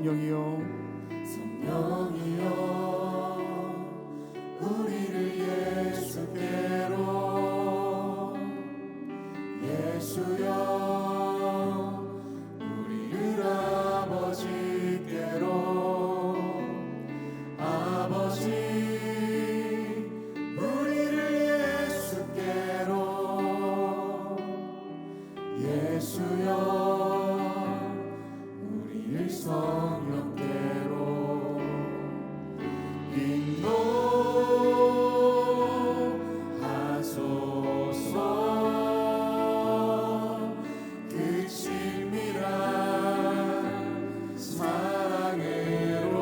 성령이여 성령이여 우리를 예수께로 예수여 우리를 아버지께로 아버지 우리를 예수께로 예수여 우리를 성령께로 인도하소서. 그 친밀한 사랑으로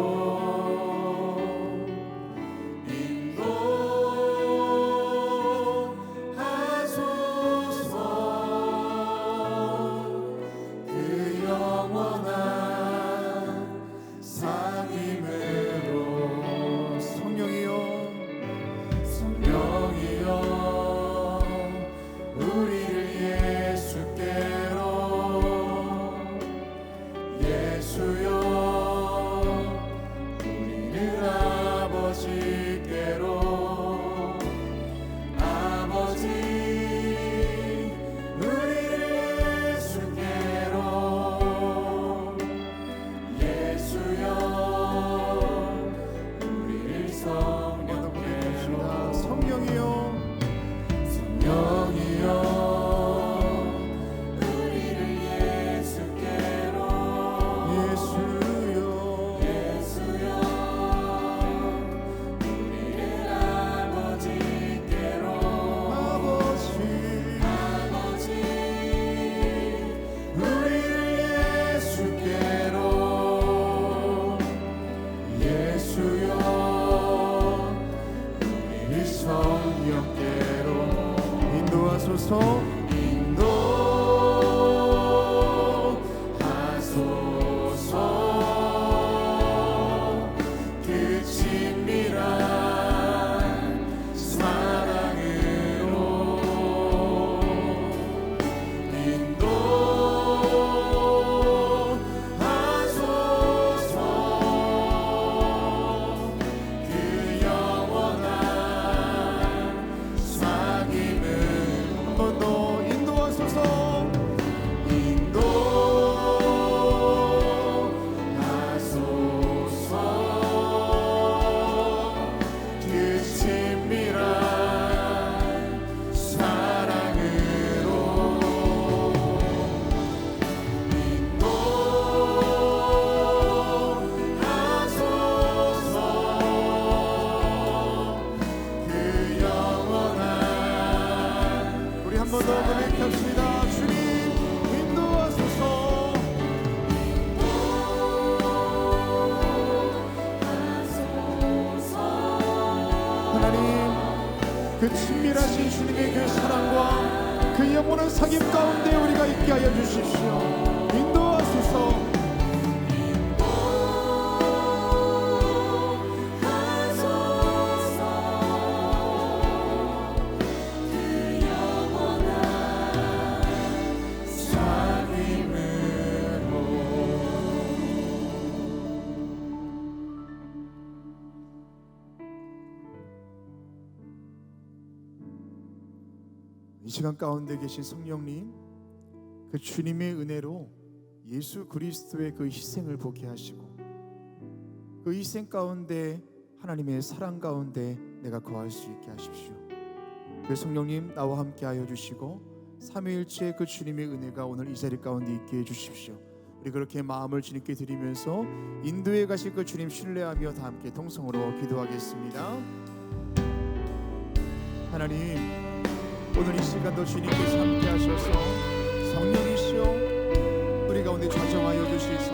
인도하소서. 그 영원한 삶으로 성령이여 성령이여 우리를 예수께로 예수여 우리를 아버지께로 아버지 우리를 예수께로 예수여 우리를 성령께로 성령이여 성령이여 우리를 예수께로 예수여 예수여 우리를 아버지께로 아버지 아버지 우리를 예수께로 예수여 우리를 성령께로 인도하소서. 인도하소서. 그 친밀한 사랑으로 인도하소서. 그 영원한 삶임을 한 번 더 인도하소서. 인도하소서. 그 친밀한 사랑으로 인도하소서. 그 영원한 우리 한 번 더 고백합시다. 주님 인도하소서. 하나님 그 친밀하신 주님의 그 사랑과 그 영원한 사귐 가운데 우리가 있게 하여 주십시오. 인도하소서. 이 시간 가운데 계신 성령님, 그 주님의 은혜로 예수 그리스도의 그 희생을 보게 하시고 그 희생 가운데 하나님의 사랑 가운데 내가 거할 수 있게 하십시오. 그 성령님 나와 함께 하여 주시고 삼위일체의 그 주님의 은혜가 오늘 이 자리 가운데 있게 해 주십시오. 우리 그렇게 마음을 주님께 드리면서 인도에 가실 그 주님 신뢰하며 다 함께 통성으로 기도하겠습니다. 하나님, 오늘 이 시간도 주님께서 함께 하셔서 성령이시여 우리 가운데 좌정하여 주시사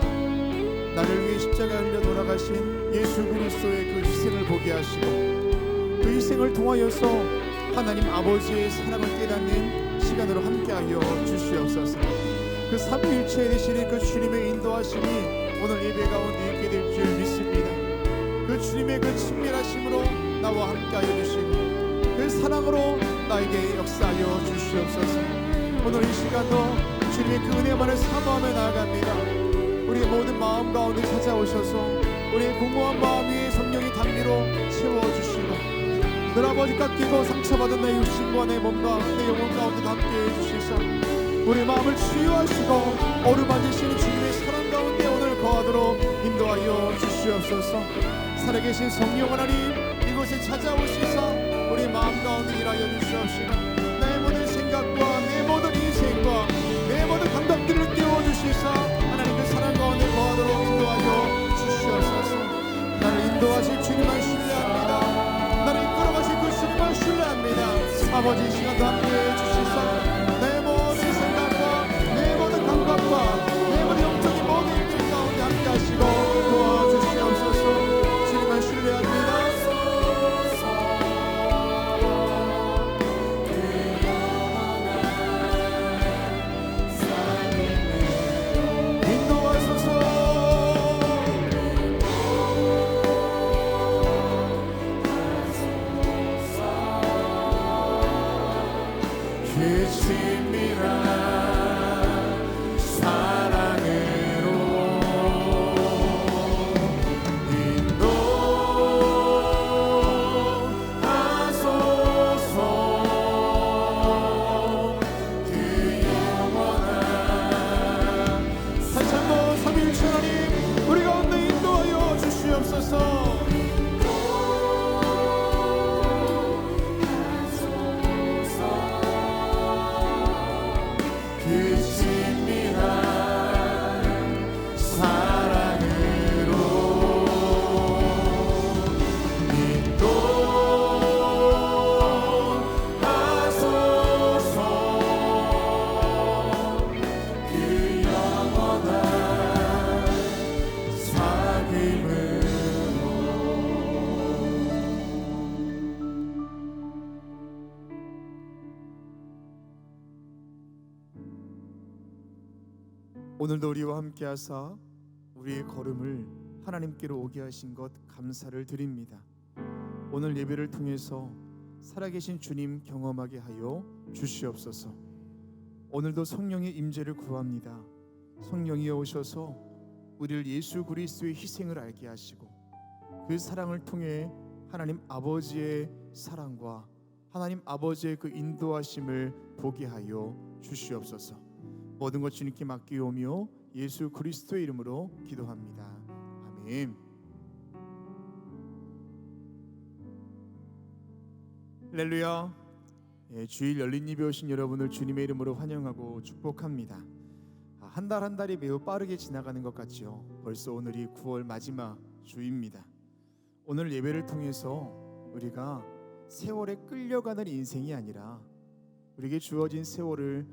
나를 위해 십자가 흘려 돌아가신 예수 그리스도의 그 희생을 보게 하시고 그 희생을 통하여서 하나님 아버지의 사랑을 깨닫는 시간으로 함께하여 주시옵소서. 그 삼위일체 되시는 그 주님의 인도하심이 오늘 예배 가운데 있게 될 줄 믿습니다. 그 주님의 그 친밀하심으로 나와 함께하여 주시고 그 사랑으로 나에게 역사하여 주시옵소서. 오늘 이 시간도 주님의 그 은혜만을 사모하며 나아갑니다. 우리의 모든 마음 가운데 찾아오셔서 우리의 공허한 마음 위에 성령의 단비로 채워주시고 늘 아버지 깎이고 상처받은 내 육신과 내 몸과 내 영혼 가운데 함께해 주시사 우리 마음을 치유하시고 어루만지시는 주님의 사랑 가운데 오늘 거하도록 인도하여 주시옵소서. 살아계신 성령 하나님 이곳에 찾아오시사 우리 마음 가운데 일하여 주시옵시고 내 모든 생각과 내 모든 인생과 내 모든 감각들을 띄워주시사 하나님 그 사랑 가운데 거하도록 인도하여 주시옵소서. 나를 인도하실 주님만 신뢰합니다. 나를 이끌어가실 그 주님만 신뢰합니다. 아버지 이 시간도 함께해 주시사 내 모든 생각과 내 모든 감각과 내 모든 영적인 모든 일들 가운데 함께하시고 도와주시옵소서. 주님만 신뢰합니다. 그 친밀한 사랑으로 인도하소서. 그 영원한 다시 한번 삼위일체 하나님 우리 가운데 인도하여 주시옵소서. 그 친밀한 사랑으로 인도하소서. 그 영원한 사귐으로. 오늘도 우리와 함께 하사 우리의 걸음을 하나님께로 오게 하신 것 감사를 드립니다. 오늘 예배를 통해서 살아계신 주님 경험하게 하여 주시옵소서. 오늘도 성령의 임재를 구합니다. 성령이 오셔서 우리를 예수 그리스도의 희생을 알게 하시고 그 사랑을 통해 하나님 아버지의 사랑과 하나님 아버지의 그 인도하심을 보게 하여 주시옵소서. 모든 것 주님께 맡기오며 예수 그리스도의 이름으로 기도합니다. 아멘. 할렐루야. 주일 열린 예배 오신 여러분을 주님의 이름으로 환영하고 축복합니다. 한 달 한 달이 매우 빠르게 지나가는 것 같지요. 벌써 오늘이 9월 마지막 주입니다. 오늘 예배를 통해서 우리가 세월에 끌려가는 인생이 아니라 우리에게 주어진 세월을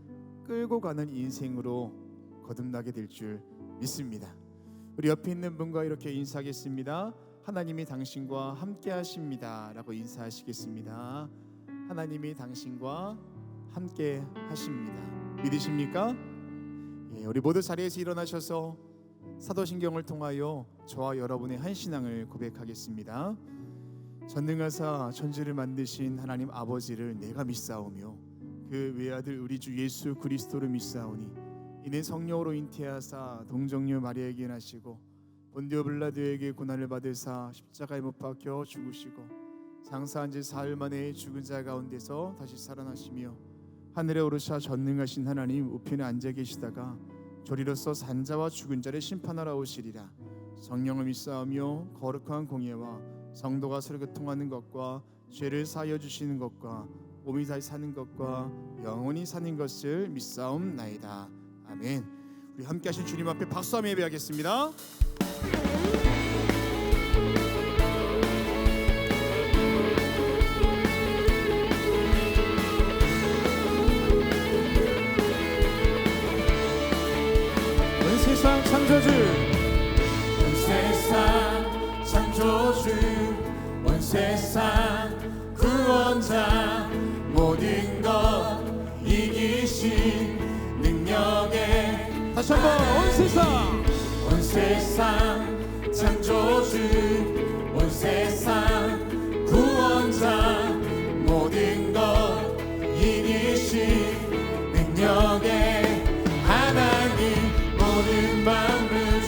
끌고 가는 인생으로 거듭나게 될 줄 믿습니다. 우리 옆에 있는 분과 이렇게 인사하겠습니다. 하나님이 당신과 함께 하십니다 라고 인사하시겠습니다. 하나님이 당신과 함께 하십니다. 믿으십니까? 우리 모두 자리에서 일어나셔서 사도신경을 통하여 저와 여러분의 한 신앙을 고백하겠습니다. 전능하사 천지를 만드신 하나님 아버지를 내가 믿사오며 그 외아들 우리 주 예수 그리스도를 믿사오니 이는 성령으로 잉태하사 동정녀 마리아에게 나시고 본디오 빌라도에게 고난을 받으사 십자가에 못 박혀 죽으시고 장사한 지 사흘 만에 죽은 자 가운데서 다시 살아나시며 하늘에 오르사 전능하신 하나님 우편에 앉아 계시다가 조리로서 산자와 죽은 자를 심판하러 오시리라. 성령을 믿사오며 거룩한 공예와 성도가 서로 교통하는 것과 죄를 사하여 주시는 것과 몸이 다시 사는 것과 영원히 사는 것을 믿사옵나이다. 아멘. 우리 함께 하신 주님 앞에 박수하며 예배하겠습니다. 온 세상 창조주 온 세상 창조주 온 세상 구원자 모든 것 이기신 능력에 다시 한번 온 세상 창조주 온 세상 구원자 모든 것 이기신 능력에 하나님 모든 만물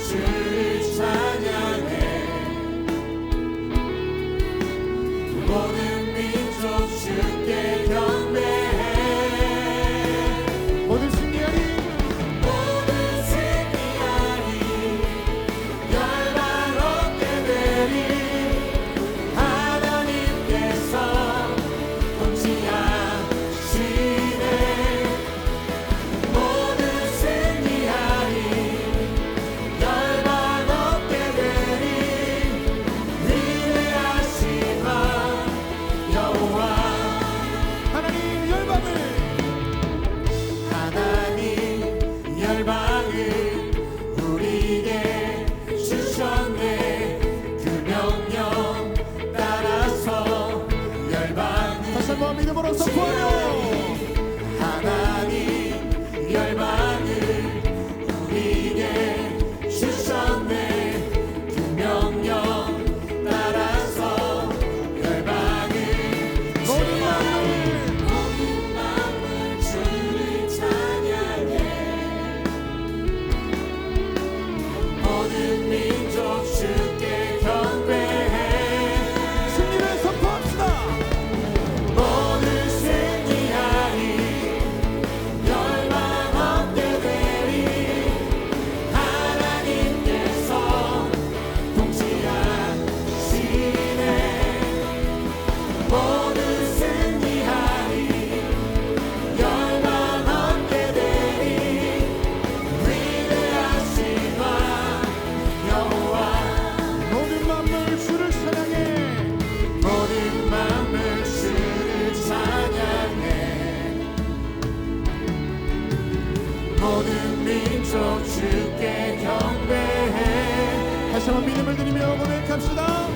계속 주께 경배해. 다시 한번 믿음을 드리며 고백합시다.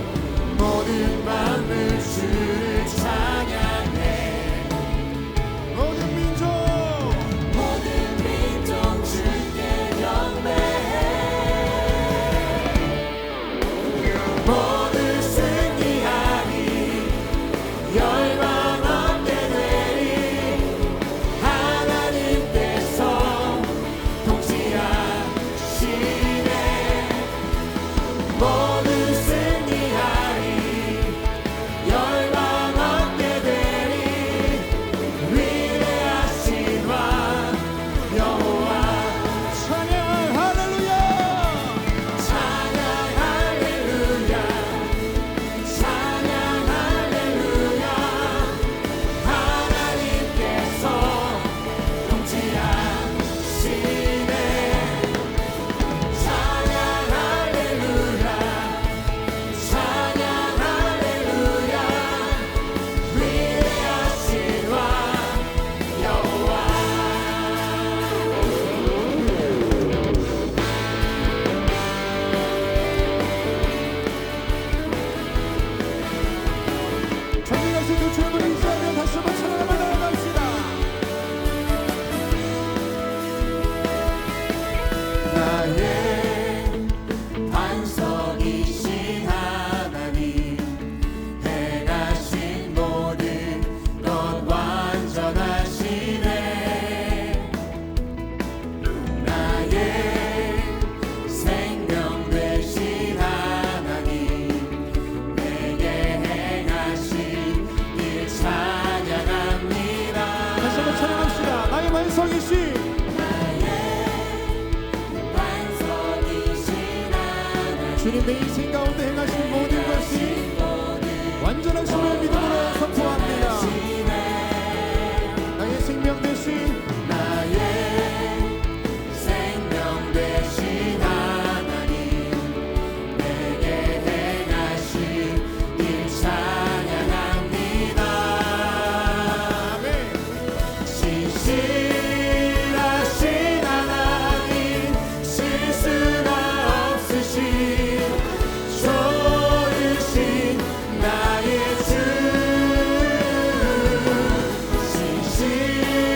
모든 마음을 주를 찬양해. 모든 민족 모든 민족 주께 경배해. 모두 승리하리. 열방 없게 되리. 하나님께서 통치하시네. 모두 승리하리. 열방 얻게 되리. 위대하신 왕 여호와. 찬양 할렐루야. 찬양 할렐루야. 찬양 할렐루야. 하나님께서 통치하시네. 찬양 할렐루야. 찬양 할렐루야. 위대하신 왕 여호와. 전능하신 그 주님을 인사하며 다시 한번 찬양을 나아갑시다. 나의 반석이신 하나님, 행하신 모든 것 완전하시네. 나의 생명 되신 하나님, 내게 행하신 일 찬양합니다. 다시 한번 찬양합시다. 나의 반석이신 반석이신 하나님, 주님 내 인생 가운데 행하신 모든 것이 완전하심을 믿음으로 선포합니다. 나의 생명 되신 나의 생명 되신 하나님, 내게 행하신 일 찬양합니다. 아멘. 신실하신 하나님, 실수가 없으신 좋으신 나의 주.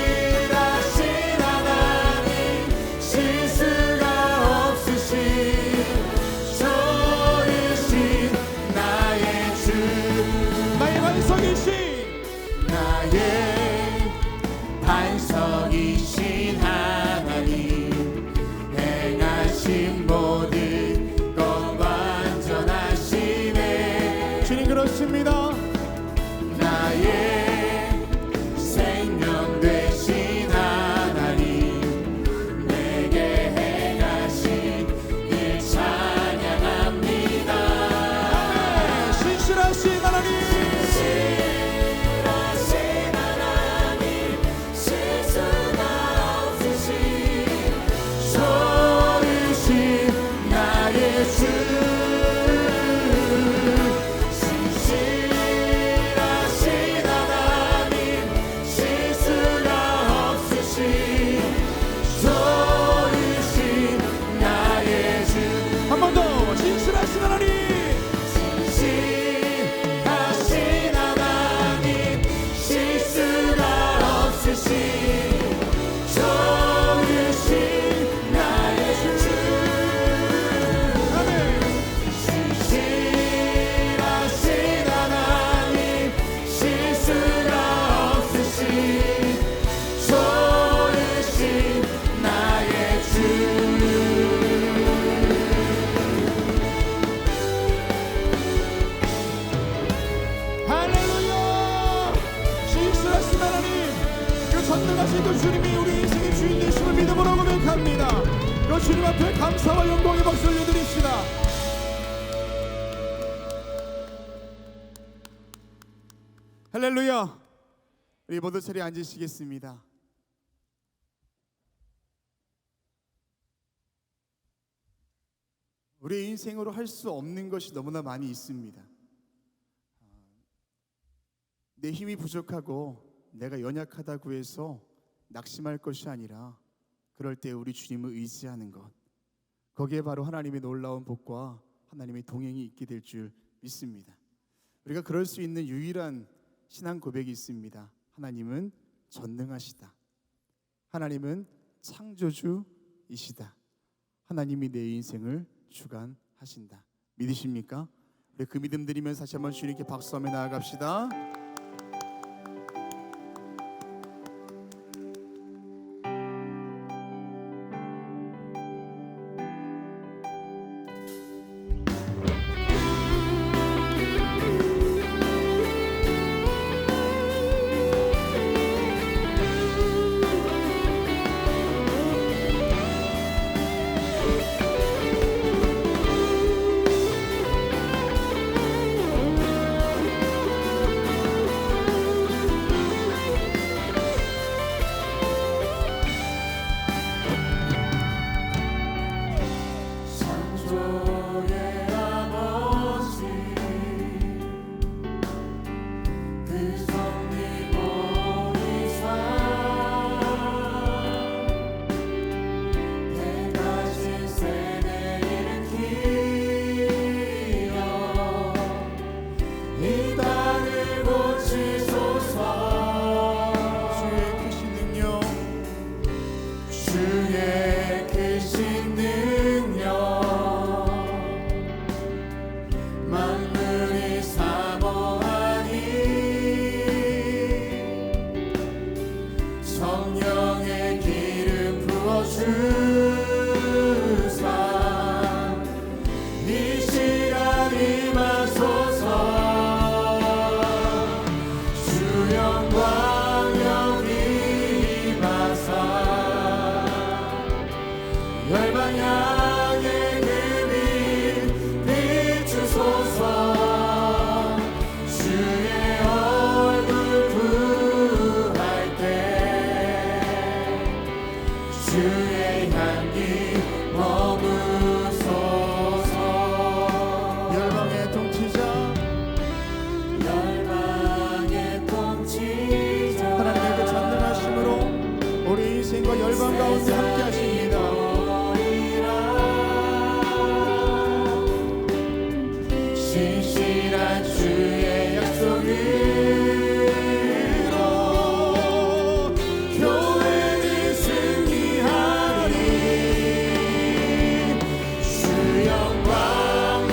신실하신 하나님, 실수가 없으신 좋으신 나의 주. 나의 반석이신 나의 반석이신 하나님, 행하신 모든 것 완전하시네. 주님 그렇습니다. 나의 생명 되신 하나님, 내게 행하신 일 찬양합니다. 신실하신 하나님 신실하신 하나님, 실수가 없으신 좋으신 나의 주. 신실하신 하나님, 실수가 없으신 좋으신 나의 주. 한 번 더 신실하신 하나님 신실하신 하나님, 실수가 없으신 좋으신 나의 주. 아멘. 신실하신 하나님, 실수가 없으신 좋으신 나의 주. 할렐루야. 신실하신 하나님 그 전능하신 그 주님이 우리 인생의 주인 되심을 믿음으로 고백합니다. 그 주님 앞에 감사와 영광의 박수 올려드립시다. 할렐루야. 우리 모두 자리에 앉으시겠습니다. 우리 인생으로 할 수 없는 것이 너무나 많이 있습니다. 내 힘이 부족하고 내가 연약하다고 해서 낙심할 것이 아니라 그럴 때 우리 주님을 의지하는 것, 거기에 바로 하나님의 놀라운 복과 하나님의 동행이 있게 될 줄 믿습니다. 우리가 그럴 수 있는 유일한 신앙 고백이 있습니다. 하나님은 전능하시다. 하나님은 창조주이시다. 하나님이 내 인생을 주관하신다. 믿으십니까? 우리 그 믿음 드리면서 다시 한번 주님께 박수하며 나아갑시다. 열방 가운데 함께 하십니다. 신실한 주의 약속으로 교회는 승리하리. 주 영광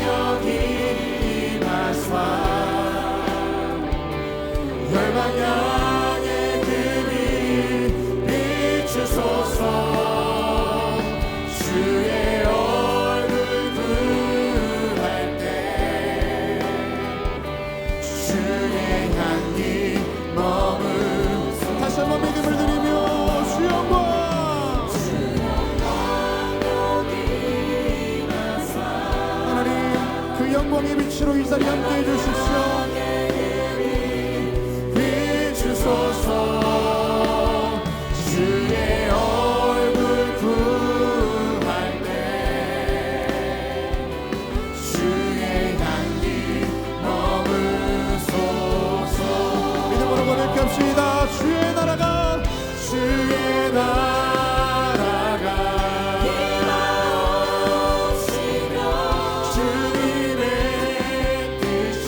여기 임하사 열방 향해 그리 비추소서. 주의 얼굴 구할 때 주의 향기 머무소. 다시 한번 믿음을 드리며 주 영광 여기 임하사. 하나님 그 영광의 빛으로 이 자리 함께 해주십시오. 비추소서. 주의 얼굴 구할 때 주의 향기 머무소서. 믿음으로 고백합시다. 주의 나라가 임하옵시며 주님의 뜻이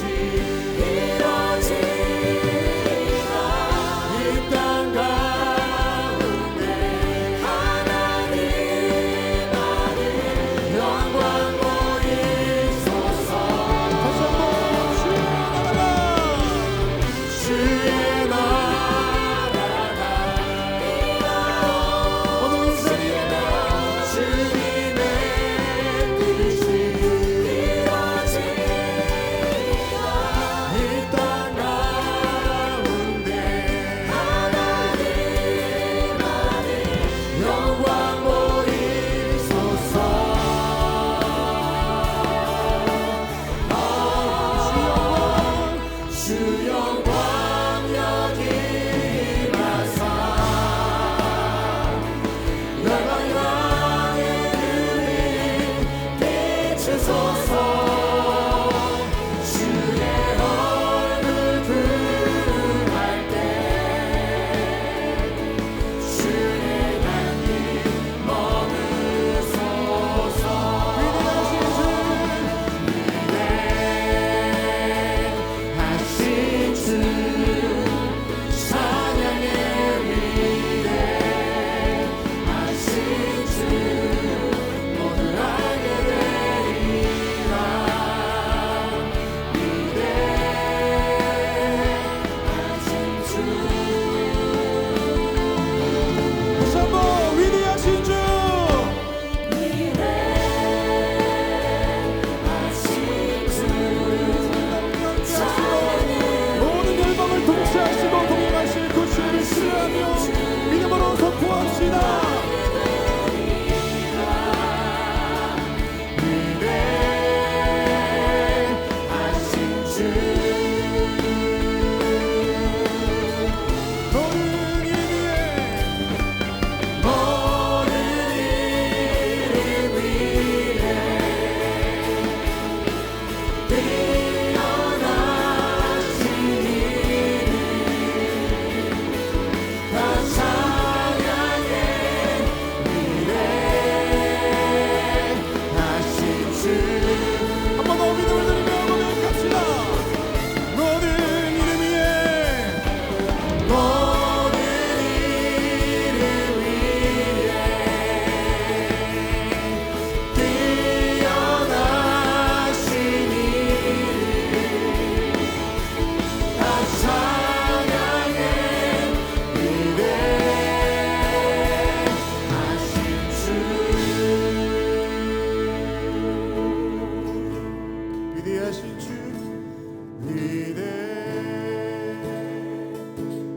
위대하신 주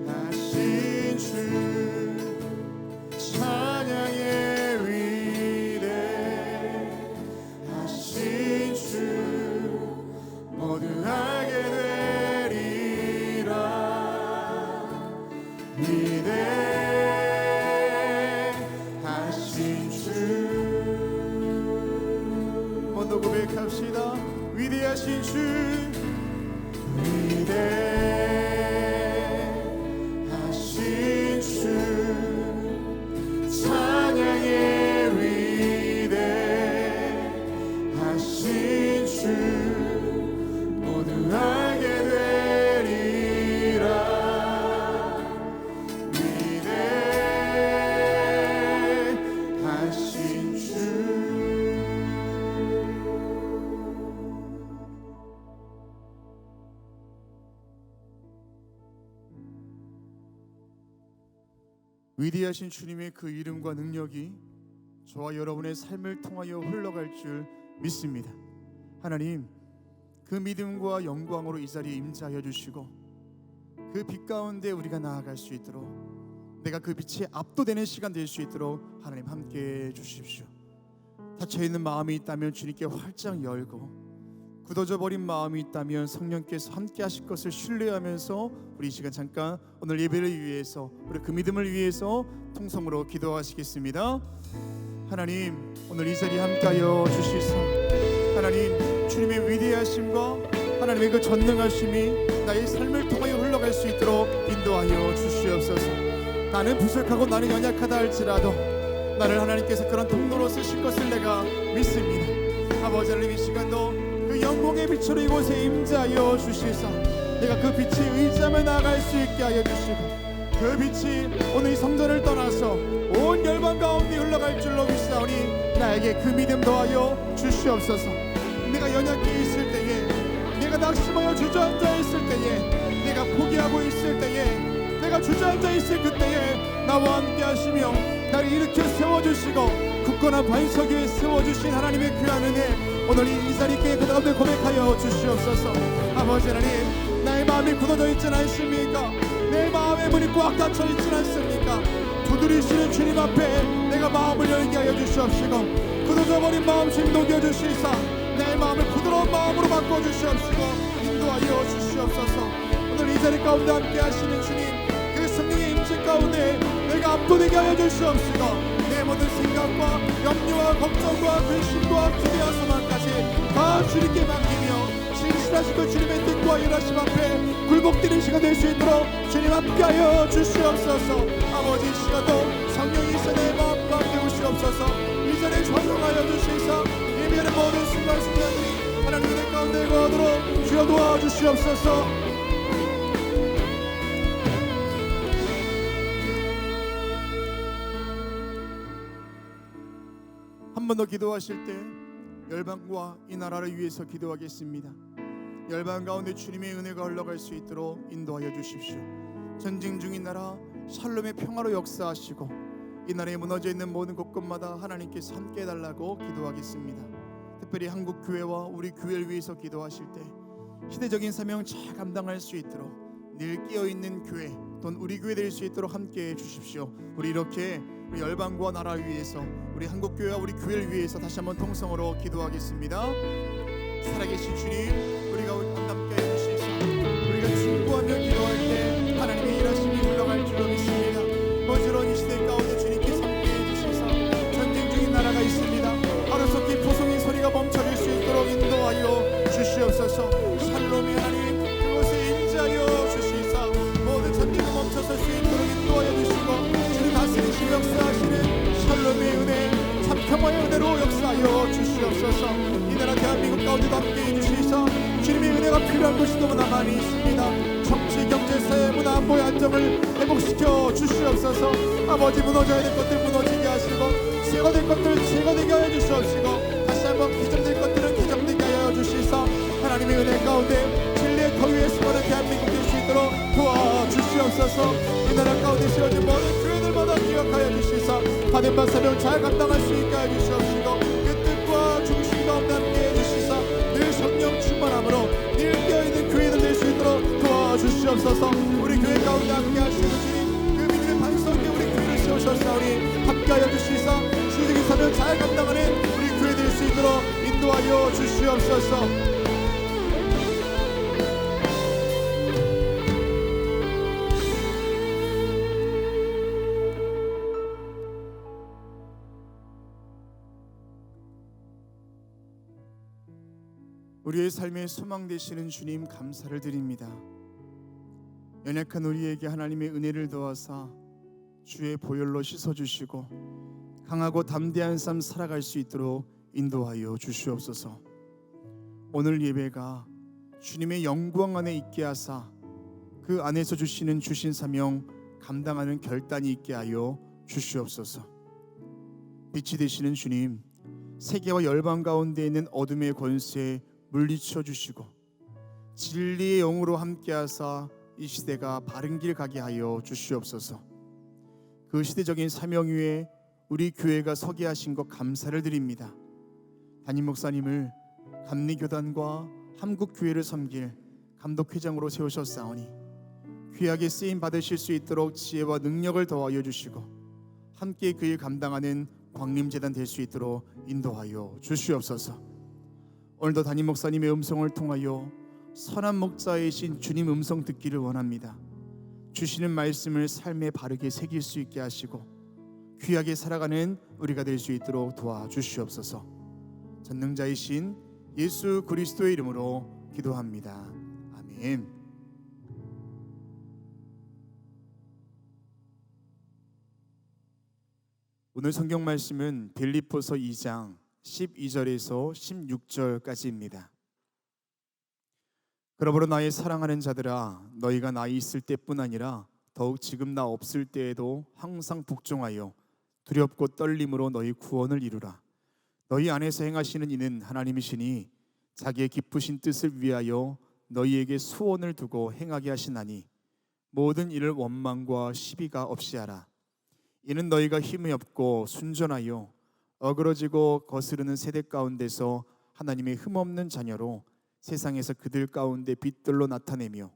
위대하신 주 찬양의 위대하신 주 모두 알게 되리라 위대하신 주 한번 더 고백합시다. 위대하신 주 위대하신 주 찬양의 위대하신 주 모두 알게 되리라 위대하신 주. 위대하신 주님의 그 이름과 능력이 저와 여러분의 삶을 통하여 흘러갈 줄 믿습니다. 하나님, 그 믿음과 영광으로 이 자리에 임재하여 주시고 그 빛 가운데 우리가 나아갈 수 있도록 내가 그 빛에 압도되는 시간 될 수 있도록 하나님 함께해 주십시오. 닫혀있는 마음이 있다면 주님께 활짝 열고 굳어져 버린 마음이 있다면 성령께서 함께 하실 것을 신뢰하면서 우리 이 시간 잠깐 오늘 예배를 위해서 우리 그 믿음을 위해서 통성으로 기도하시겠습니다. 하나님, 오늘 이 자리에 함께하여 주시사 하나님, 주님의 위대하심과 하나님의 그 전능하심이 나의 삶을 통하여 흘러갈 수 있도록 인도하여 주시옵소서. 나는 부족하고 나는 연약하다 할지라도 나를 하나님께서 그런 통로로 쓰실 것을 내가 믿습니다. 아버지 하나님, 이 시간도 그 영광의 빛으로 이곳에 임재하여 주시사 내가 그 빛에 의지하며 나아갈 수 있게 하여 주시고 그 빛이 오늘 이 성전을 떠나서 온 열방 가운데 흘러갈 줄로 믿사오니 나에게 그 믿음 더하여 주시옵소서. 내가 연약해 있을 때에, 내가 낙심하여 주저앉아 있을 때에, 내가 포기하고 있을 때에, 내가 주저앉아 있을 그때에 나와 함께 하시며 나를 일으켜 세워주시고 굳건한 반석 위에 세워주신 하나님의 귀한 은혜 오늘 이 자리에 그 가운데 고백하여 주시옵소서. 아버지 하나님, 나의 마음이 굳어져 있진 않습니까? 내 마음의 문이 꽉 닫혀 있진 않습니까? 두드리시는 주님 앞에 내가 마음을 열게 하여 주시옵시고 굳어져 버린 마음 주님 녹여주시사 내 마음을 부드러운 마음으로 바꿔주시옵시고 인도하여 주시옵소서. 오늘 이 자리 가운데 함께 하시는 주님, 그 성령의 임재 가운데 내가 압도되게 하여 주시옵시고 내 모든 생각과 염려와 걱정과 근심과 기대와 소망까지 다 주님께 맡기며 신실하신 그 주님의 뜻과 일하심 앞에 굴복되는 시간 될 수 있도록 주님 함께하여 주시옵소서. 아버지, 이 시간도 성령이 있어 내 마음 가운데 오시옵소서. 이 자리에 전용하여 주시사 예배하는 모든 순간순간들이 하나님의 은혜 가운데 거하도록 주여 도와주시옵소서. 한 번 더 기도하실 때 열방과 이 나라를 위해서 기도하겠습니다. 열방 가운데 주님의 은혜가 흘러갈 수 있도록 인도하여 주십시오. 전쟁 중인 나라 샬롬의 평화로 역사하시고 이 나라에 무너져 있는 모든 곳곳마다 하나님께서 함께 해달라고 기도하겠습니다. 특별히 한국 교회와 우리 교회를 위해서 기도하실 때 시대적인 사명 잘 감당할 수 있도록 늘 깨어있는 교회 또는 우리 교회 될 수 있도록 함께해 주십시오. 우리 이렇게 우리 열방과 나라를 위해서 우리 한국교회와 우리 교회를 위해서 다시 한번 통성으로 기도하겠습니다. 살아계신 주님, 우리가 함께 해주시사 우리가 중보하며 기도할 때 하나님의 일하심이 흘러갈 줄로 믿습니다. 어지러운 이 시대 가운데 주님께서 함께해 주시사 전쟁 중인 나라가 있습니다. 하루속히 포송의 소리가 멈춰질 수 있도록 인도하여 주시옵소서. 샬롬의 하나님, 그곳에 임재하여 주시사 모든 전쟁을 멈춰설 수 있도록 인도하여 주시고 주님 다스리시며 역사하시는 샬롬의 은혜, 참 평화의 은혜로 역사하여 주시옵소서. 이 나라 대한민국 가운데도 함께해 주시사 주님의 은혜가 필요한 곳이 너무나 많이 있습니다. 정치, 경제, 사회, 문화, 안보의 안정을 회복시켜 주시옵소서. 아버지, 무너져야 될 것들 무너지게 하시고 제거될 것들 제거되게 하여 주시옵시고 다시 한번 개정될 것들은 개정되게 하여 주시사 하나님의 은혜 가운데 진리의 터 위에 숨어는 대한민국 될 수 있도록 도와주시옵소서. 이 나라 가운데 세워진 모든 교회들마다 기억하여 주시사 받은 바 사명 잘 감당할 수 있게 하여 주시옵시고 그 뜻과 중심 가운데 함께 해주시사 늘 성령 충만 주시옵소서. 우리 교회 가운데 함께 하시는 주님, 그 믿음의 반석에 우리 교회를 세우셨사오니 함께하여 주시사 주님의 사명 잘 감당하는 우리 교회 될 수 있도록 인도하여 주시옵소서. 우리의 삶의 소망 되시는 주님 감사를 드립니다. 연약한 우리에게 하나님의 은혜를 더하사 주의 보혈로 씻어주시고 강하고 담대한 삶 살아갈 수 있도록 인도하여 주시옵소서. 오늘 예배가 주님의 영광 안에 있게 하사 그 안에서 주시는 주신 사명 감당하는 결단이 있게 하여 주시옵소서. 빛이 되시는 주님, 세계와 열방 가운데 있는 어둠의 권세 물리쳐 주시고 진리의 영으로 함께하사 이 시대가 바른 길 가게 하여 주시옵소서. 그 시대적인 사명 위에 우리 교회가 서게 하신 것 감사를 드립니다. 담임 목사님을 감리교단과 한국교회를 섬길 감독회장으로 세우셨사오니 귀하게 쓰임 받으실 수 있도록 지혜와 능력을 더하여 주시고 함께 그 일 감당하는 광림재단 될 수 있도록 인도하여 주시옵소서. 오늘도 담임 목사님의 음성을 통하여 선한 목자이신 주님 음성 듣기를 원합니다. 주시는 말씀을 삶에 바르게 새길 수 있게 하시고 귀하게 살아가는 우리가 될 수 있도록 도와주시옵소서. 전능자이신 예수 그리스도의 이름으로 기도합니다. 아멘. 오늘 성경 말씀은 빌립보서 2장 12절에서 16절까지입니다. 그러므로 나의 사랑하는 자들아, 너희가 나 있을 때뿐 아니라 더욱 지금 나 없을 때에도 항상 복종하여 두렵고 떨림으로 너희 구원을 이루라. 너희 안에서 행하시는 이는 하나님이시니 자기의 기쁘신 뜻을 위하여 너희에게 소원을 두고 행하게 하시나니 모든 일을 원망과 시비가 없이 하라. 이는 너희가 힘이 없고 순전하여 어그러지고 거스르는 세대 가운데서 하나님의 흠없는 자녀로 세상에서 그들 가운데 빛들로 나타내며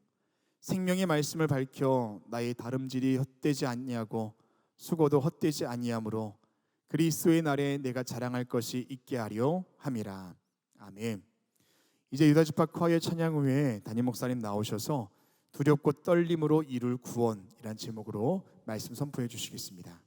생명의 말씀을 밝혀 나의 다름질이 헛되지 아니하고 수고도 헛되지 아니하므로 그리스도의 날에 내가 자랑할 것이 있게 하려 함이라. 아멘. 이제 유다지파과의 찬양 후에 담임 목사님 나오셔서 두렵고 떨림으로 이룰 구원이란 제목으로 말씀 선포해 주시겠습니다.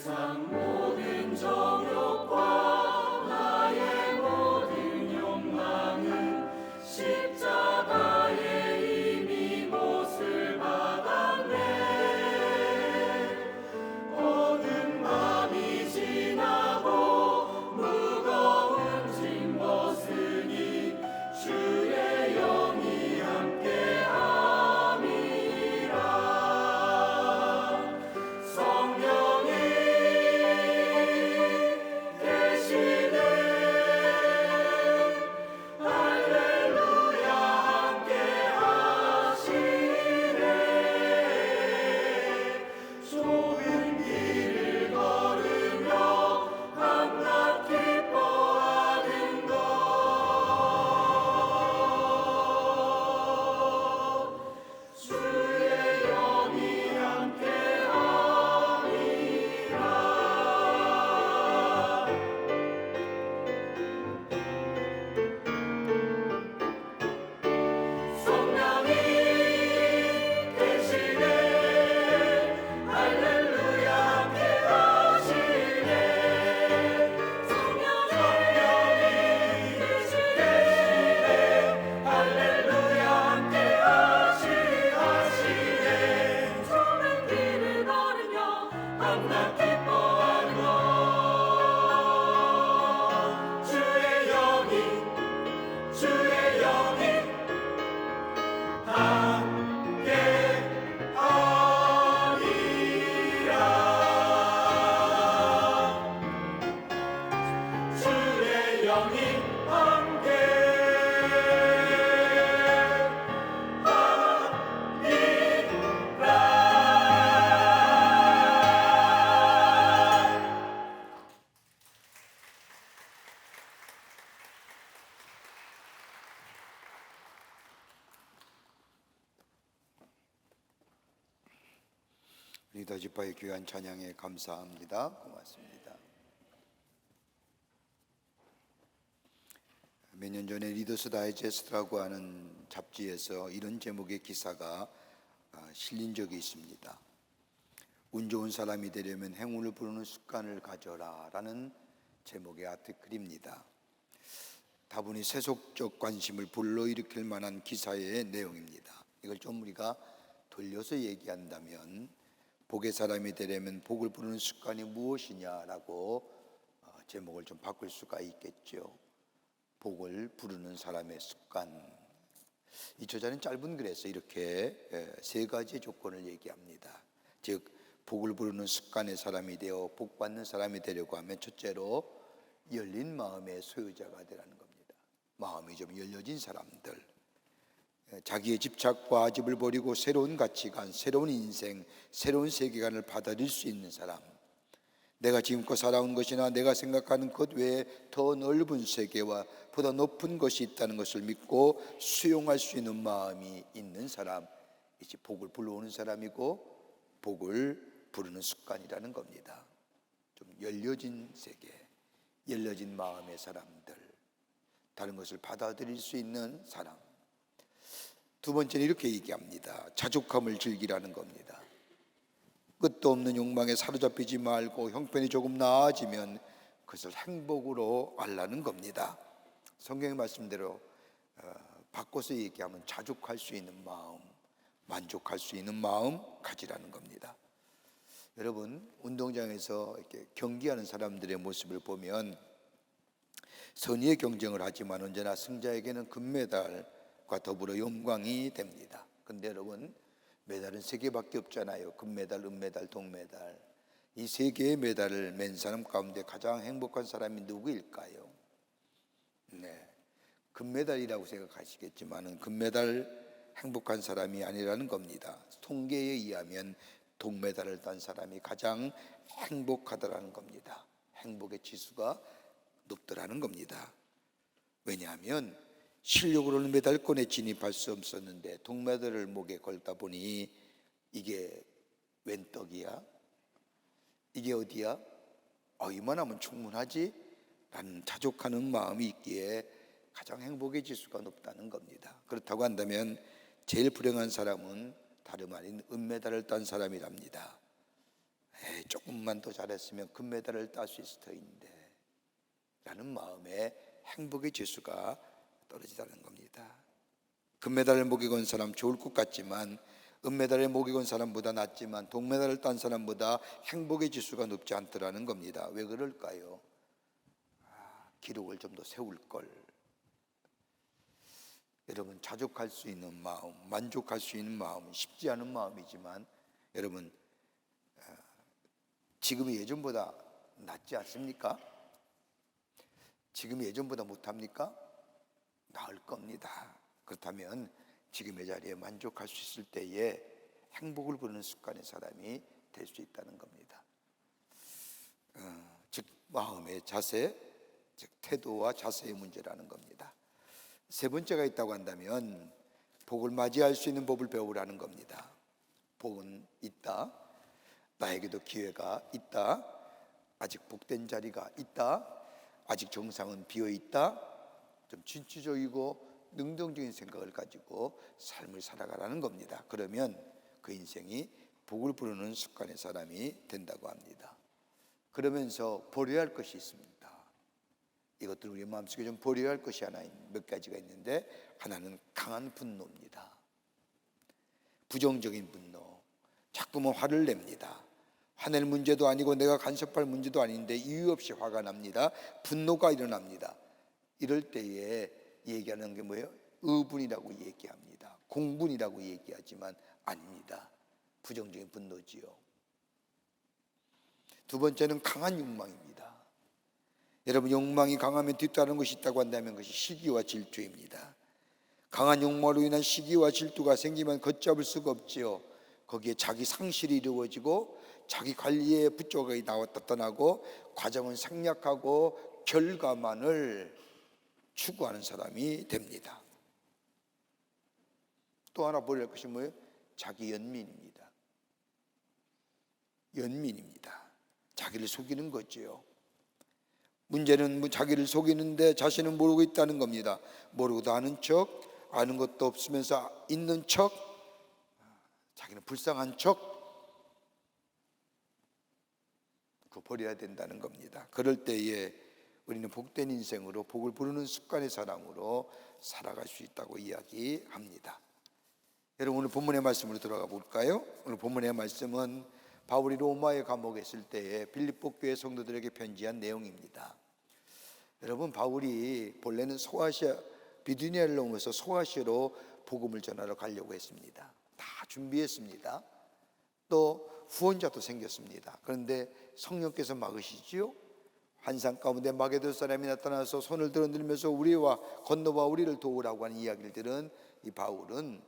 세상 모든 정욕과 나의 모든 욕망은 십자가에 이미 못을 받았네. 모든 맘이 지나고 무거운 짐 벗으니 주의 영이 함께함이라. 성령이 계시네. 할렐루야 함께하시네. 좁은 길을 걸으며 밤낮 기뻐하는 것 주의 영이 함께함이라. 성령이 계시네. 할렐루야 함께하시네. 성령이 계시네. 할렐루야 함께하시네. 좁은 길을 걸으며 밤낮 기뻐하는 것 주의 영이 함께하리라. 주의 영이 함께하리라. 리더 지파의 귀한 찬양에 감사합니다. 고맙습니다. 몇 년 전에 리더스 다이제스트라고 하는 잡지에서 이런 제목의 기사가 실린 적이 있습니다. 운 좋은 사람이 되려면 행운을 부르는 습관을 가져라 라는 제목의 아티클입니다. 다분히 세속적 관심을 불러일으킬 만한 기사의 내용입니다. 이걸 좀 우리가 돌려서 얘기한다면 복의 사람이 되려면 복을 부르는 습관이 무엇이냐라고 제목을 좀 바꿀 수가 있겠죠. 복을 부르는 사람의 습관. 이 저자는 짧은 글에서 이렇게 세 가지 조건을 얘기합니다. 즉 복을 부르는 습관의 사람이 되어 복 받는 사람이 되려고 하면 첫째로 열린 마음의 소유자가 되라는 겁니다. 마음이 좀 열려진 사람들, 자기의 집착과 아집을 버리고 새로운 가치관, 새로운 인생, 새로운 세계관을 받아들일 수 있는 사람, 내가 지금껏 살아온 것이나 내가 생각하는 것 외에 더 넓은 세계와 보다 높은 것이 있다는 것을 믿고 수용할 수 있는 마음이 있는 사람, 이제 복을 불러오는 사람이고 복을 부르는 습관이라는 겁니다. 좀 열려진 세계, 열려진 마음의 사람들, 다른 것을 받아들일 수 있는 사람. 두 번째는 이렇게 얘기합니다. 자족함을 즐기라는 겁니다. 끝도 없는 욕망에 사로잡히지 말고 형편이 조금 나아지면 그것을 행복으로 알라는 겁니다. 성경의 말씀대로 바꿔서 얘기하면 자족할 수 있는 마음, 만족할 수 있는 마음 가지라는 겁니다. 여러분, 운동장에서 이렇게 경기하는 사람들의 모습을 보면 선의의 경쟁을 하지만 언제나 승자에게는 금메달과 더불어 영광이 됩니다. 그런데 여러분, 메달은 3개밖에 없잖아요. 금메달, 은메달, 동메달. 이 3개의 메달을 맨 사람 가운데 가장 행복한 사람이 누구일까요? 네, 금메달이라고 생각하시겠지만 금메달 행복한 사람이 아니라는 겁니다. 통계에 의하면 동메달을 딴 사람이 가장 행복하다라는 겁니다. 행복의 지수가 높더라는 겁니다. 왜냐하면 실력으로는 메달권에 진입할 수 없었는데 동메달을 목에 걸다 보니 이게 웬 떡이야? 이게 어디야? 이만하면 충분하지? 라는 자족하는 마음이 있기에 가장 행복의 지수가 높다는 겁니다. 그렇다고 한다면 제일 불행한 사람은 다름 아닌 은메달을 딴 사람이랍니다. 조금만 더 잘했으면 금메달을 딸 수 있을 터인데 라는 마음에 행복의 지수가 떨어지다는 겁니다. 금메달을 목에 건 사람 좋을 것 같지만, 은메달을 목에 건 사람보다 낫지만 동메달을 딴 사람보다 행복의 지수가 높지 않더라는 겁니다. 왜 그럴까요? 기록을 좀 더 세울 걸. 여러분, 자족할 수 있는 마음, 만족할 수 있는 마음은 쉽지 않은 마음이지만, 여러분, 지금이 예전보다 낫지 않습니까? 지금이 예전보다 못합니까? 나을 겁니다. 그렇다면 지금의 자리에 만족할 수 있을 때에 행복을 부르는 습관의 사람이 될 수 있다는 겁니다. 즉 마음의 자세, 즉 태도와 자세의 문제라는 겁니다. 세 번째가 있다고 한다면 복을 맞이할 수 있는 법을 배우라는 겁니다. 복은 있다. 나에게도 기회가 있다. 아직 복된 자리가 있다. 아직 정상은 비어 있다. 좀 진취적이고 능동적인 생각을 가지고 삶을 살아가라는 겁니다. 그러면 그 인생이 복을 부르는 습관의 사람이 된다고 합니다. 그러면서 버려야 할 것이 있습니다. 이것들 우리 마음속에 좀 버려야 할 것이 몇 가지가 있는데, 하나는 강한 분노입니다. 부정적인 분노. 자꾸만 화를 냅니다. 화낼 문제도 아니고 내가 간섭할 문제도 아닌데 이유 없이 화가 납니다. 분노가 일어납니다. 이럴 때에 얘기하는 게 뭐예요? 의분이라고 얘기합니다. 공분이라고 얘기하지만 아닙니다. 부정적인 분노지요. 두 번째는 강한 욕망입니다. 여러분, 욕망이 강하면 뒤따르는 것이 있다고 한다면 그것이 시기와 질투입니다. 강한 욕망으로 인한 시기와 질투가 생기면 걷잡을 수가 없지요. 거기에 자기 상실이 이루어지고 자기 관리에 부족이 나타나고 과정은 생략하고 결과만을 추구하는 사람이 됩니다. 또 하나 버릴 것이 뭐예요? 자기 연민입니다. 연민입니다. 자기를 속이는 거지요. 문제는 자기를 속이는데 자신은 모르고 있다는 겁니다. 모르고도 아는 척, 아는 것도 없으면서 있는 척, 자기는 불쌍한 척, 그거 버려야 된다는 겁니다. 그럴 때에 우리는 복된 인생으로 복을 부르는 습관의 사람으로 살아갈 수 있다고 이야기합니다. 여러분, 오늘 본문의 말씀으로 들어가 볼까요? 오늘 본문의 말씀은 바울이 로마에 감옥에 있을 때에 빌립보 교회 성도들에게 편지한 내용입니다. 여러분, 바울이 본래는 소아시아 비두니아를 넘어서 소아시아로 복음을 전하러 가려고 했습니다. 다 준비했습니다. 또 후원자도 생겼습니다. 그런데 성령께서 막으시지요. 환상 가운데 마게도 사람이 나타나서 손을 들어들면서 우리와 건너와 우리를 도우라고 하는 이야기를 들은 이 바울은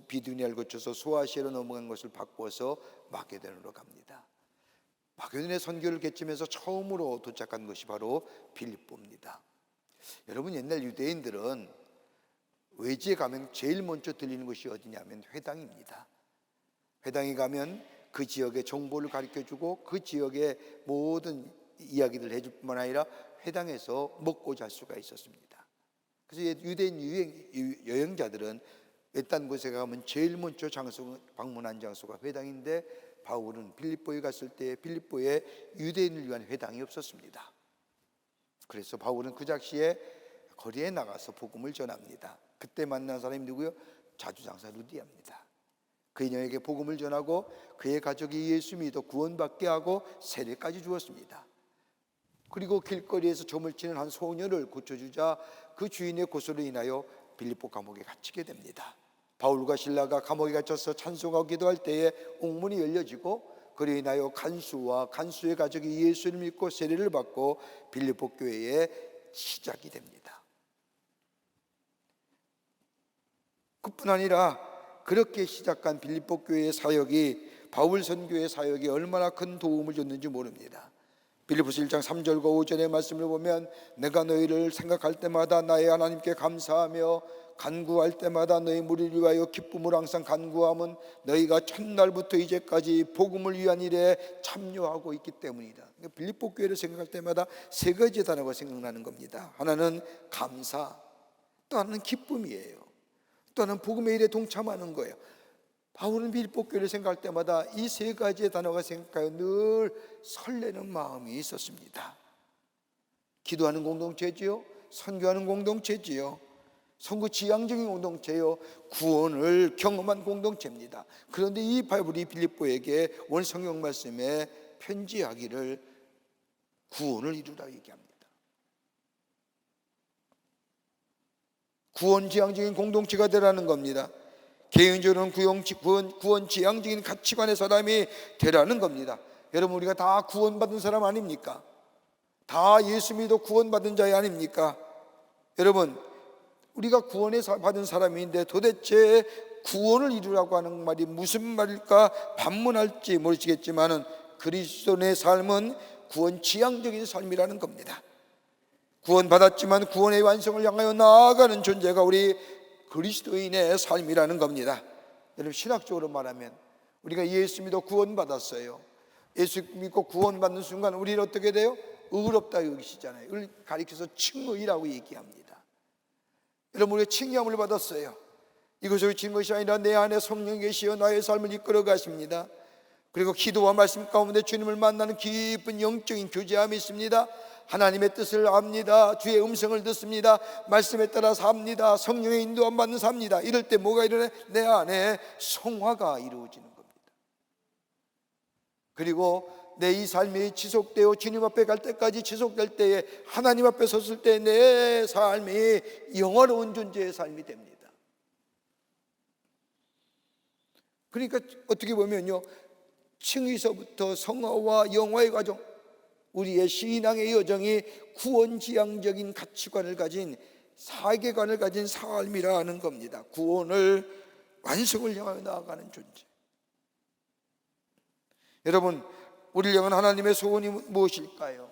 비두니아를 거쳐서 소아시아로 넘어간 것을 바꿔서 마게도냐로 갑니다. 마게도냐의 선교를 개최하면서 처음으로 도착한 것이 바로 빌립보입니다. 여러분, 옛날 유대인들은 외지에 가면 제일 먼저 들리는 것이 어디냐면 회당입니다. 회당에 가면 그 지역의 정보를 가르쳐주고 그 지역의 모든 이야기를 해줄 뿐만 아니라 회당에서 먹고 잘 수가 있었습니다. 그래서 유대인 여행자들은 외딴 곳에 가면 제일 먼저 방문한 장소가 회당인데, 바울은 빌립보에 갔을 때 빌립보에 유대인을 위한 회당이 없었습니다. 그래서 바울은 그 당시에 거리에 나가서 복음을 전합니다. 그때 만난 사람이 누구요? 자주장사 루디아입니다. 그녀에게 복음을 전하고 그의 가족이 예수 믿어 구원받게 하고 세례까지 주었습니다. 그리고 길거리에서 점을 치는 한 소녀를 고쳐주자 그 주인의 고소로 인하여 빌립보 감옥에 갇히게 됩니다. 바울과 실라가 감옥에 갇혀서 찬송하고 기도할 때에 옥문이 열려지고 그로 인하여 간수와 간수의 가족이 예수를 믿고 세례를 받고 빌립보 교회의 시작이 됩니다. 그뿐 아니라 그렇게 시작한 빌립보 교회의 사역이 바울 선교의 사역에 얼마나 큰 도움을 줬는지 모릅니다. 빌립보서 1장 3절과 5절의 말씀을 보면 내가 너희를 생각할 때마다 나의 하나님께 감사하며 간구할 때마다 너희 무리를 위하여 기쁨으로 항상 간구함은 너희가 첫날부터 이제까지 복음을 위한 일에 참여하고 있기 때문이다. 빌립보 교회를 생각할 때마다 세 가지 단어가 생각나는 겁니다. 하나는 감사, 또 하나는 기쁨이에요. 또 하나는 복음의 일에 동참하는 거예요. 바울은 빌립보 교회를 생각할 때마다 이 세 가지의 단어가 생각하여 늘 설레는 마음이 있었습니다. 기도하는 공동체지요, 선교하는 공동체지요, 선교 지향적인 공동체요, 구원을 경험한 공동체입니다. 그런데 이 바울이 빌립보에게 오늘 성경 말씀에 편지하기를 구원을 이루라 얘기합니다. 구원 지향적인 공동체가 되라는 겁니다. 개인적으로는 구원 지향적인 가치관의 사람이 되라는 겁니다. 여러분, 우리가 다 구원받은 사람 아닙니까? 다 예수 믿어 구원받은 자이 아닙니까? 여러분, 우리가 구원을 받은 사람인데 도대체 구원을 이루라고 하는 말이 무슨 말일까 반문할지 모르시겠지만은 그리스도인의 삶은 구원 지향적인 삶이라는 겁니다. 구원받았지만 구원의 완성을 향하여 나아가는 존재가 우리 그리스도인의 삶이라는 겁니다. 여러분, 신학적으로 말하면 우리가 예수 믿어 구원받았어요. 예수 믿고 구원받는 순간 우리는 어떻게 돼요? 의롭다 여기시잖아요. 이걸 가리켜서 칭의라고 얘기합니다. 여러분, 우리가 칭의함을 받았어요. 이것을 진 것이 아니라 내 안에 성령이 계시어 나의 삶을 이끌어 가십니다. 그리고 기도와 말씀 가운데 주님을 만나는 깊은 영적인 교제함이 있습니다. 하나님의 뜻을 압니다. 주의 음성을 듣습니다. 말씀에 따라 삽니다. 성령의 인도함 받는 삽니다. 이럴 때 뭐가 일어나요? 내 안에 성화가 이루어지는 겁니다. 그리고 내 이 삶이 지속되어 주님 앞에 갈 때까지 지속될 때에 하나님 앞에 섰을 때 내 삶이 영화로운 존재의 삶이 됩니다. 그러니까 어떻게 보면요, 칭의서부터 성화와 영화의 과정, 우리의 신앙의 여정이 구원지향적인 가치관을 가진 사계관을 가진 삶이라는 겁니다. 구원을 완성을 향하여 나아가는 존재. 여러분, 우리를 향한 하나님의 소원이 무엇일까요?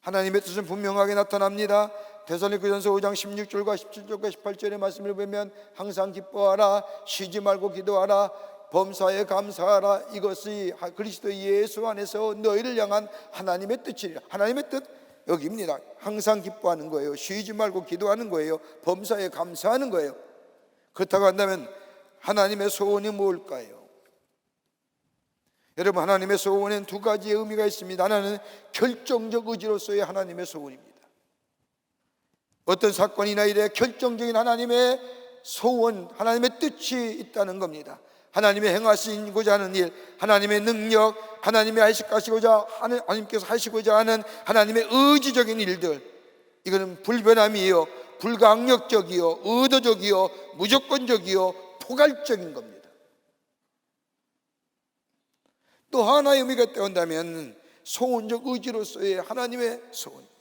하나님의 뜻은 분명하게 나타납니다. 데살로니가전서 5장 16절과 17절과 18절의 말씀을 보면 항상 기뻐하라, 쉬지 말고 기도하라, 범사에 감사하라, 이것이 그리스도 예수 안에서 너희를 향한 하나님의 뜻이라. 하나님의 뜻 여기입니다. 항상 기뻐하는 거예요. 쉬지 말고 기도하는 거예요. 범사에 감사하는 거예요. 그렇다고 한다면 하나님의 소원이 뭘까요? 여러분, 하나님의 소원에는 두 가지의 의미가 있습니다. 하나는 결정적 의지로서의 하나님의 소원입니다. 어떤 사건이나 일에 결정적인 하나님의 소원, 하나님의 뜻이 있다는 겁니다. 하나님의 행하시고자 하는 일, 하나님의 능력, 하나님의 하나님께서 하시고자 하는 하나님의 의지적인 일들, 이거는 불변함이요, 불강력적이요, 의도적이요, 무조건적이요, 포괄적인 겁니다. 또 하나의 의미가 있다면 소원적 의지로서의 하나님의 소원입니다.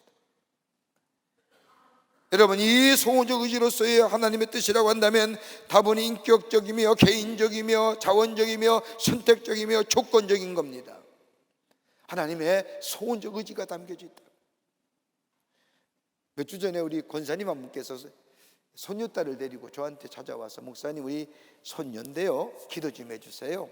여러분, 이 소원적 의지로서의 하나님의 뜻이라고 한다면 다분히 인격적이며 개인적이며 자원적이며 선택적이며 조건적인 겁니다. 하나님의 소원적 의지가 담겨져 있다. 몇 주 전에 우리 권사님 한 분께서 손녀딸을 데리고 저한테 찾아와서, 목사님, 우리 손녀인데요, 기도 좀 해주세요.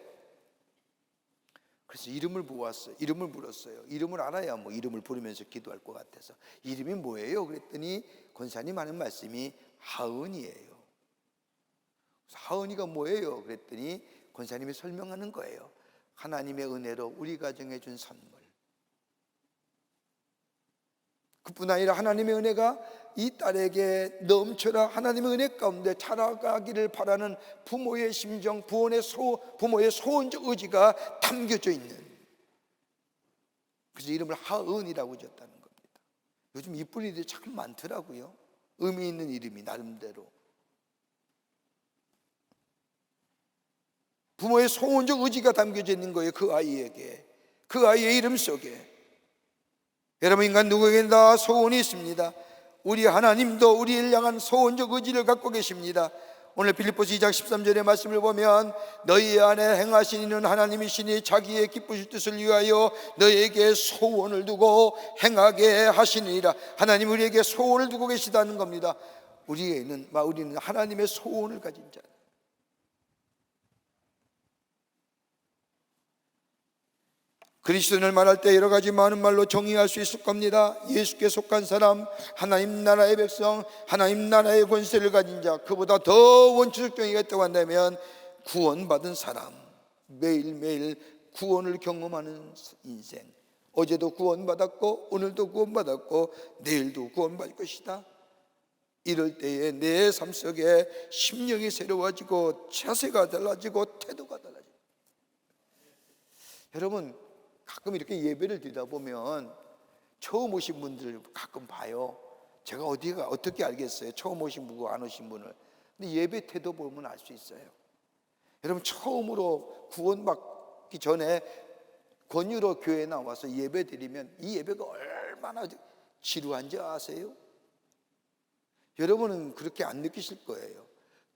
그래서 이름을 보았어요. 이름을 물었어요. 이름을 알아야 뭐 이름을 부르면서 기도할 것 같아서 이름이 뭐예요? 그랬더니 권사님 하는 말씀이 하은이에요. 그래서 하은이가 뭐예요? 그랬더니 권사님이 설명하는 거예요. 하나님의 은혜로 우리 가정에 준 선물. 그뿐 아니라 하나님의 은혜가 이 딸에게 넘쳐라 하나님의 은혜 가운데 자라가기를 바라는 부모의 심정, 부모의 소원적 의지가 담겨져 있는, 그래서 이름을 하은이라고 지었다는 겁니다. 요즘 이쁜 이들이 참 많더라고요. 의미 있는 이름이 나름대로. 부모의 소원적 의지가 담겨져 있는 거예요. 그 아이에게, 그 아이의 이름 속에. 여러분, 인간 누구에게나 다 소원이 있습니다. 우리 하나님도 우리를 향한 소원적 의지를 갖고 계십니다. 오늘 빌립보서 2장 13절의 말씀을 보면 너희 안에 행하신 이는 하나님이시니 자기의 기쁘실 뜻을 위하여 너희에게 소원을 두고 행하게 하시니라. 하나님 우리에게 소원을 두고 계시다는 겁니다. 우리는 하나님의 소원을 가진 자. 그리스도인을 말할 때 여러 가지 많은 말로 정의할 수 있을 겁니다. 예수께 속한 사람, 하나님 나라의 백성, 하나님 나라의 권세를 가진 자, 그보다 더 원초적 정의가 있다고 한다면 구원받은 사람, 매일매일 구원을 경험하는 인생. 어제도 구원받았고 오늘도 구원받았고 내일도 구원받을 것이다. 이럴 때에 내 삶 속에 심령이 새로워지고 자세가 달라지고 태도가 달라지고. 여러분 가끔 이렇게 예배를 드리다 보면 처음 오신 분들 가끔 봐요. 제가 어디가 어떻게 알겠어요? 처음 오신 분과 안 오신 분을. 근데 예배 태도 보면 알 수 있어요. 여러분 처음으로 구원받기 전에 권유로 교회에 나와서 예배 드리면 이 예배가 얼마나 지루한지 아세요? 여러분은 그렇게 안 느끼실 거예요.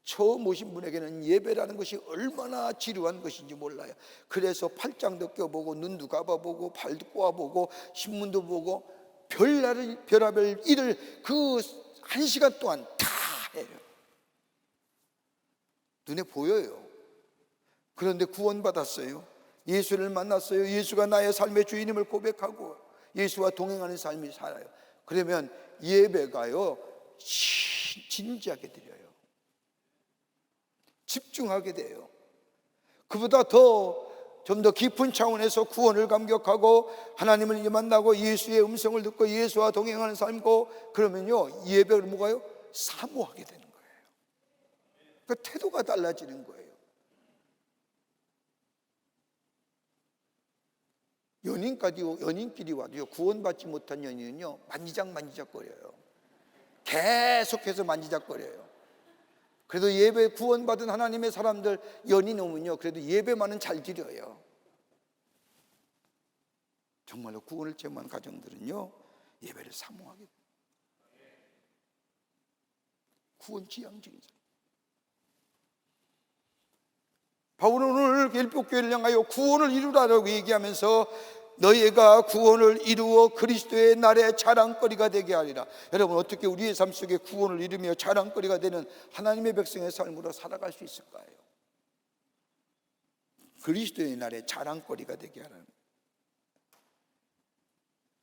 처음 오신 분에게는 예배라는 것이 얼마나 지루한 것인지 몰라요. 그래서 팔짱도 껴보고 눈도 감아보고 발도 꼬아보고 신문도 보고 별별 일을 그 1시간 동안 다 해요. 눈에 보여요. 그런데 구원받았어요. 예수를 만났어요. 예수가 나의 삶의 주인임을 고백하고 예수와 동행하는 삶이 살아요. 그러면 예배가요 진지하게 드려요. 집중하게 돼요. 그보다 좀 더 깊은 차원에서 구원을 감격하고 하나님을 만나고 예수의 음성을 듣고 예수와 동행하는 삶이고, 그러면요 예배를 뭐가요? 사모하게 되는 거예요. 그 태도가 달라지는 거예요. 연인끼리 와도요 구원받지 못한 연인은요 만지작거려요. 계속해서 만지작거려요. 그래도 예배 구원받은 하나님의 사람들 연인 오면요 그래도 예배만은 잘 드려요. 정말로 구원을 체험한 가정들은요 예배를 사모하게 돼요. 구원 지향적인 사람. 바울은 오늘 일복교회를 향하여 구원을 이루라라고 얘기하면서 너희가 구원을 이루어 그리스도의 날에 자랑거리가 되게 하리라. 여러분 어떻게 우리의 삶 속에 구원을 이루며 자랑거리가 되는 하나님의 백성의 삶으로 살아갈 수 있을까요? 그리스도의 날에 자랑거리가 되게 하라는.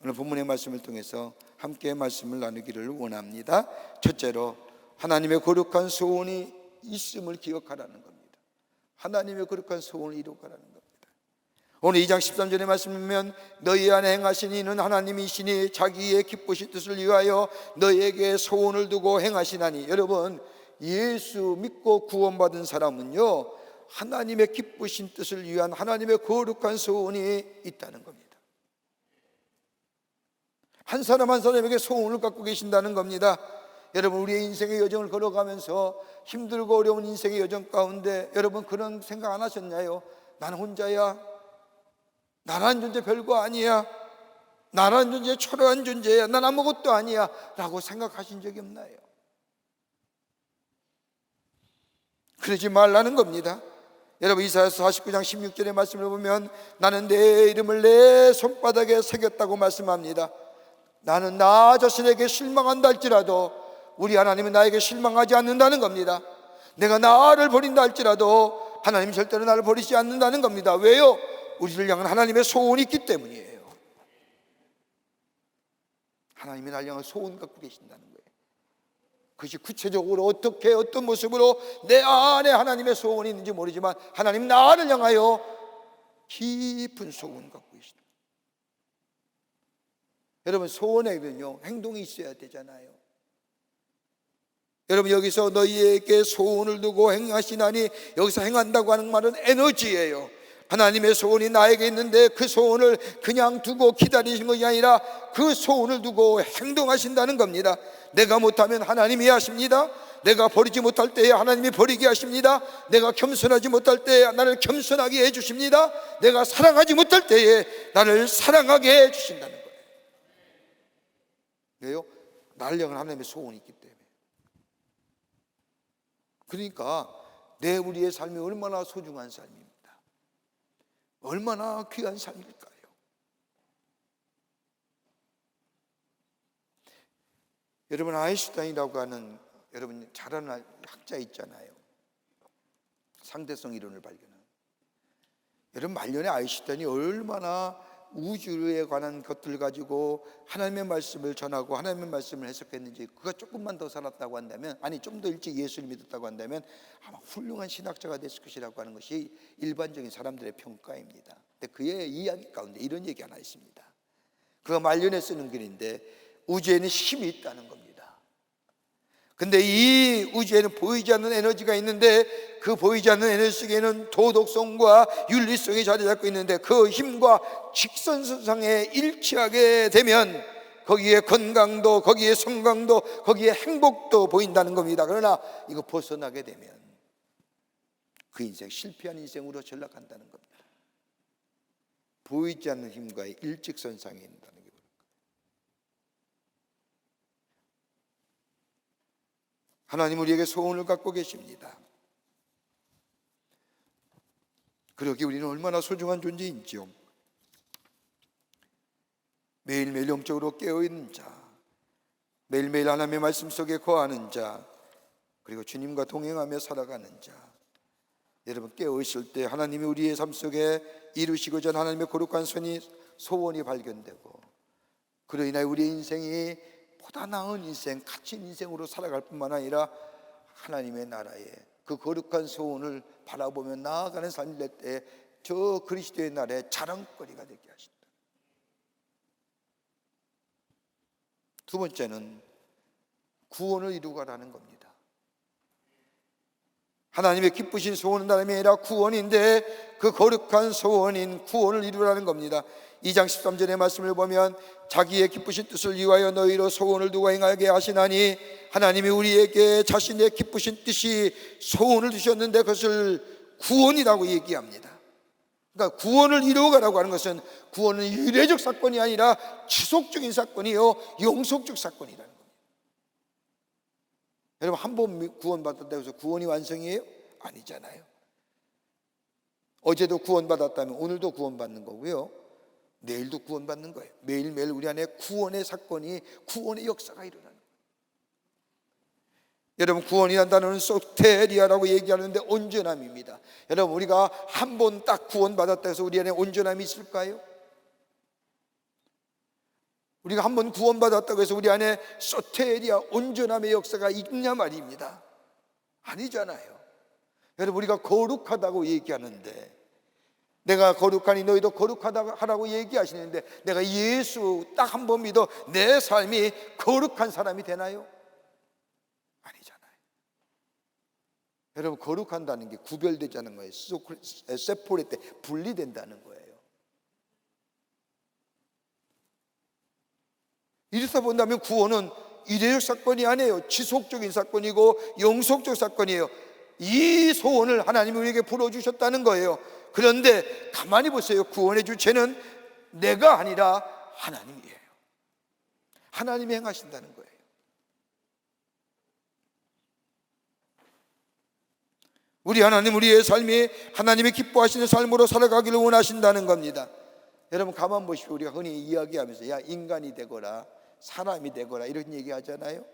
오늘 본문의 말씀을 통해서 함께 말씀을 나누기를 원합니다. 첫째로 하나님의 거룩한 소원이 있음을 기억하라는 겁니다. 하나님의 거룩한 소원을 이루어가라는 겁니다. 오늘 2장 13절의 말씀을 보면 너희 안에 행하신 이는 하나님이시니 자기의 기쁘신 뜻을 위하여 너희에게 소원을 두고 행하시나니. 여러분 예수 믿고 구원받은 사람은요 하나님의 기쁘신 뜻을 위한 하나님의 거룩한 소원이 있다는 겁니다. 한 사람 한 사람에게 소원을 갖고 계신다는 겁니다. 여러분 우리의 인생의 여정을 걸어가면서 힘들고 어려운 인생의 여정 가운데 여러분 그런 생각 안 하셨나요? 나는 혼자야, 나라는 존재 별거 아니야, 나라는 존재 초라한 존재야, 난 아무것도 아니야 라고 생각하신 적이 없나요? 그러지 말라는 겁니다. 여러분 이사야서 49장 16절의 말씀을 보면 나는 내 이름을 내 손바닥에 새겼다고 말씀합니다. 나는 나 자신에게 실망한다 할지라도 우리 하나님은 나에게 실망하지 않는다는 겁니다. 내가 나를 버린다 할지라도 하나님 절대로 나를 버리지 않는다는 겁니다. 왜요? 우리를 향한 하나님의 소원이 있기 때문이에요. 하나님이 나를 향한 소원 갖고 계신다는 거예요. 그것이 구체적으로 어떻게 어떤 모습으로 내 안에 하나님의 소원이 있는지 모르지만 하나님 나를 향하여 깊은 소원 갖고 계신다. 여러분 소원에는요 행동이 있어야 되잖아요. 여러분 여기서 너희에게 소원을 두고 행하시나니 여기서 행한다고 하는 말은 에너지예요. 하나님의 소원이 나에게 있는데 그 소원을 그냥 두고 기다리신 것이 아니라 그 소원을 두고 행동하신다는 겁니다. 내가 못하면 하나님이 하십니다. 내가 버리지 못할 때에 하나님이 버리게 하십니다. 내가 겸손하지 못할 때에 나를 겸손하게 해주십니다. 내가 사랑하지 못할 때에 나를 사랑하게 해주신다는 거예요. 왜요? 나를 향한 하나님의 소원이 있기 때문에. 그러니까 우리의 삶이 얼마나 소중한 삶입니다. 얼마나 귀한 삶일까요? 여러분 아인슈타인이라고 하는 여러분 잘 아는 학자 있잖아요. 상대성 이론을 발견한. 여러분 말년에 아인슈타인이 얼마나 우주에 관한 것들 가지고 하나님의 말씀을 전하고 하나님의 말씀을 해석했는지, 그가 조금만 더 살았다고 한다면, 아니 좀 더 일찍 예수를 믿었다고 한다면 아마 훌륭한 신학자가 됐을 것이라고 하는 것이 일반적인 사람들의 평가입니다. 근데 그의 이야기 가운데 이런 얘기 하나 있습니다. 그가 말년에 쓰는 글인데, 우주에는 힘이 있다는 겁니다. 근데 이 우주에는 보이지 않는 에너지가 있는데, 그 보이지 않는 에너지 속에는 도덕성과 윤리성이 자리 잡고 있는데, 그 힘과 직선상에 일치하게 되면 거기에 건강도, 거기에 성강도, 거기에 행복도 보인다는 겁니다. 그러나 이거 벗어나게 되면 그 인생 실패한 인생으로 전락한다는 겁니다. 보이지 않는 힘과의 일직선상에 있다는 게 하나님 우리에게 소원을 갖고 계십니다. 그러기에 우리는 얼마나 소중한 존재인지요. 매일매일 영적으로 깨어있는 자, 매일매일 하나님의 말씀 속에 거하는 자, 그리고 주님과 동행하며 살아가는 자. 여러분, 깨어있을 때 하나님이 우리의 삶 속에 이루시고자 하는 하나님의 거룩한 소원이 발견되고, 그로 인하여 우리의 인생이 보다 나은 인생, 갇힌 인생으로 살아갈 뿐만 아니라 하나님의 나라에 그 거룩한 소원을 바라보며 나아가는 삶이 될 때 저 그리스도의 나라의 자랑거리가 되게 하신다. 두 번째는 구원을 이루가라는 겁니다. 하나님의 기쁘신 소원은 다름이 아니라 구원인데, 그 거룩한 소원인 구원을 이루라는 겁니다. 2장 13절의 말씀을 보면, 자기의 기쁘신 뜻을 위하여 너희로 소원을 두고 행하게 하시나니, 하나님이 우리에게 자신의 기쁘신 뜻이 소원을 주셨는데 그것을 구원이라고 얘기합니다. 그러니까 구원을 이루어가라고 하는 것은, 구원은 유례적 사건이 아니라 지속적인 사건이요, 영속적 사건이라는 겁니다. 여러분, 한 번 구원받았다고 해서 구원이 완성이에요? 아니잖아요. 어제도 구원받았다면 오늘도 구원받는 거고요, 내일도 구원받는 거예요. 매일매일 우리 안에 구원의 사건이, 구원의 역사가 일어나는 거예요. 여러분, 구원이라는 단어는 소테리아라고 얘기하는데 온전함입니다. 여러분, 우리가 한 번 딱 구원받았다 해서 우리 안에 온전함이 있을까요? 우리가 한 번 구원받았다고 해서 우리 안에 소테리아, 온전함의 역사가 있냐 말입니다. 아니잖아요. 여러분, 우리가 거룩하다고 얘기하는데, 내가 거룩하니 너희도 거룩하다고 하라고 얘기하시는데, 내가 예수 딱 한 번 믿어 내 삶이 거룩한 사람이 되나요? 아니잖아요. 여러분, 거룩한다는 게 구별되자는 거예요. 세포레 때 분리된다는 거예요. 이렇다 본다면 구원은 이례적 사건이 아니에요. 지속적인 사건이고 영속적 사건이에요. 이 소원을 하나님이 우리에게 불어주셨다는 거예요. 그런데 가만히 보세요. 구원의 주체는 내가 아니라 하나님이에요. 하나님이 행하신다는 거예요. 우리 하나님, 우리의 삶이 하나님이 기뻐하시는 삶으로 살아가기를 원하신다는 겁니다. 여러분, 가만 보십시오. 우리가 흔히 이야기하면서 야, 인간이 되거라, 사람이 되거라, 이런 얘기 하잖아요.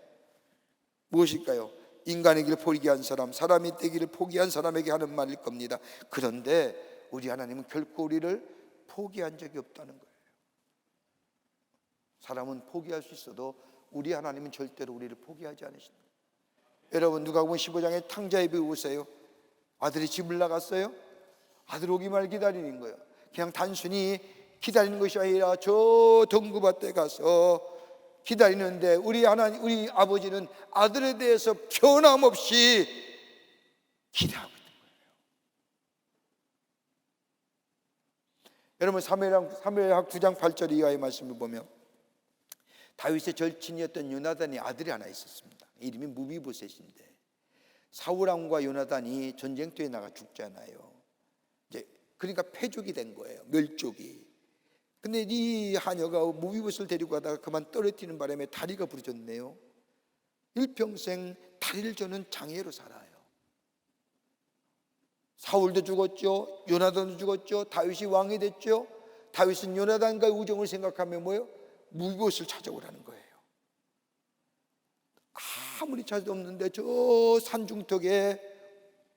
무엇일까요? 인간의 길을 포기한 사람, 사람이 되기를 포기한 사람에게 하는 말일 겁니다. 그런데 우리 하나님은 결코 우리를 포기한 적이 없다는 거예요. 사람은 포기할 수 있어도 우리 하나님은 절대로 우리를 포기하지 않으신다. 여러분, 누가복음 15장의 탕자의 비유 보세요. 아들이 집을 나갔어요. 아들 오기만 기다리는 거예요. 그냥 단순히 기다리는 것이 아니라 저 동구밭에 가서 기다리는데, 우리 아버지는 아들에 대해서 변함없이 기대하고 있는 거예요. 여러분, 사무엘하 9장 8절 이하의 말씀을 보면, 다윗의 절친이었던 요나단이 아들이 하나 있었습니다. 이름이 무비보셋인데, 사울왕과 요나단이 전쟁터에 나가 죽잖아요. 이제 그러니까 패족이 된 거예요. 멸족이. 근데 이 하녀가 무비보셋을 데리고 가다가 그만 떨어뜨리는 바람에 다리가 부러졌네요. 일평생 다리를 저는 장애로 살아요. 사울도 죽었죠. 요나단도 죽었죠. 다윗이 왕이 됐죠. 다윗은 요나단과의 우정을 생각하면 뭐예요? 무비보셋을 찾아오라는 거예요. 아무리 찾아도 없는데 저 산중턱에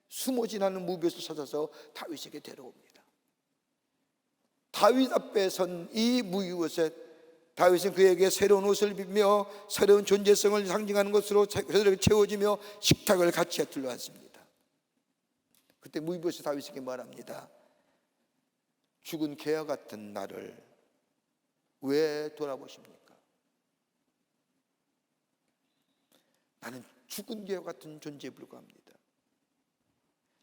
숨어 지나는 무비보셋을 찾아서 다윗에게 데려옵니다. 다윗 앞에 선 이 무비보셋, 다윗은 그에게 새로운 옷을 입히며 새로운 존재성을 상징하는 것으로 그들에게 채워지며 식탁을 같이 둘러앉습니다. 그때 무비보셋 다윗에게 말합니다. 죽은 개와 같은 나를 왜 돌아보십니까? 나는 죽은 개와 같은 존재에 불과합니다.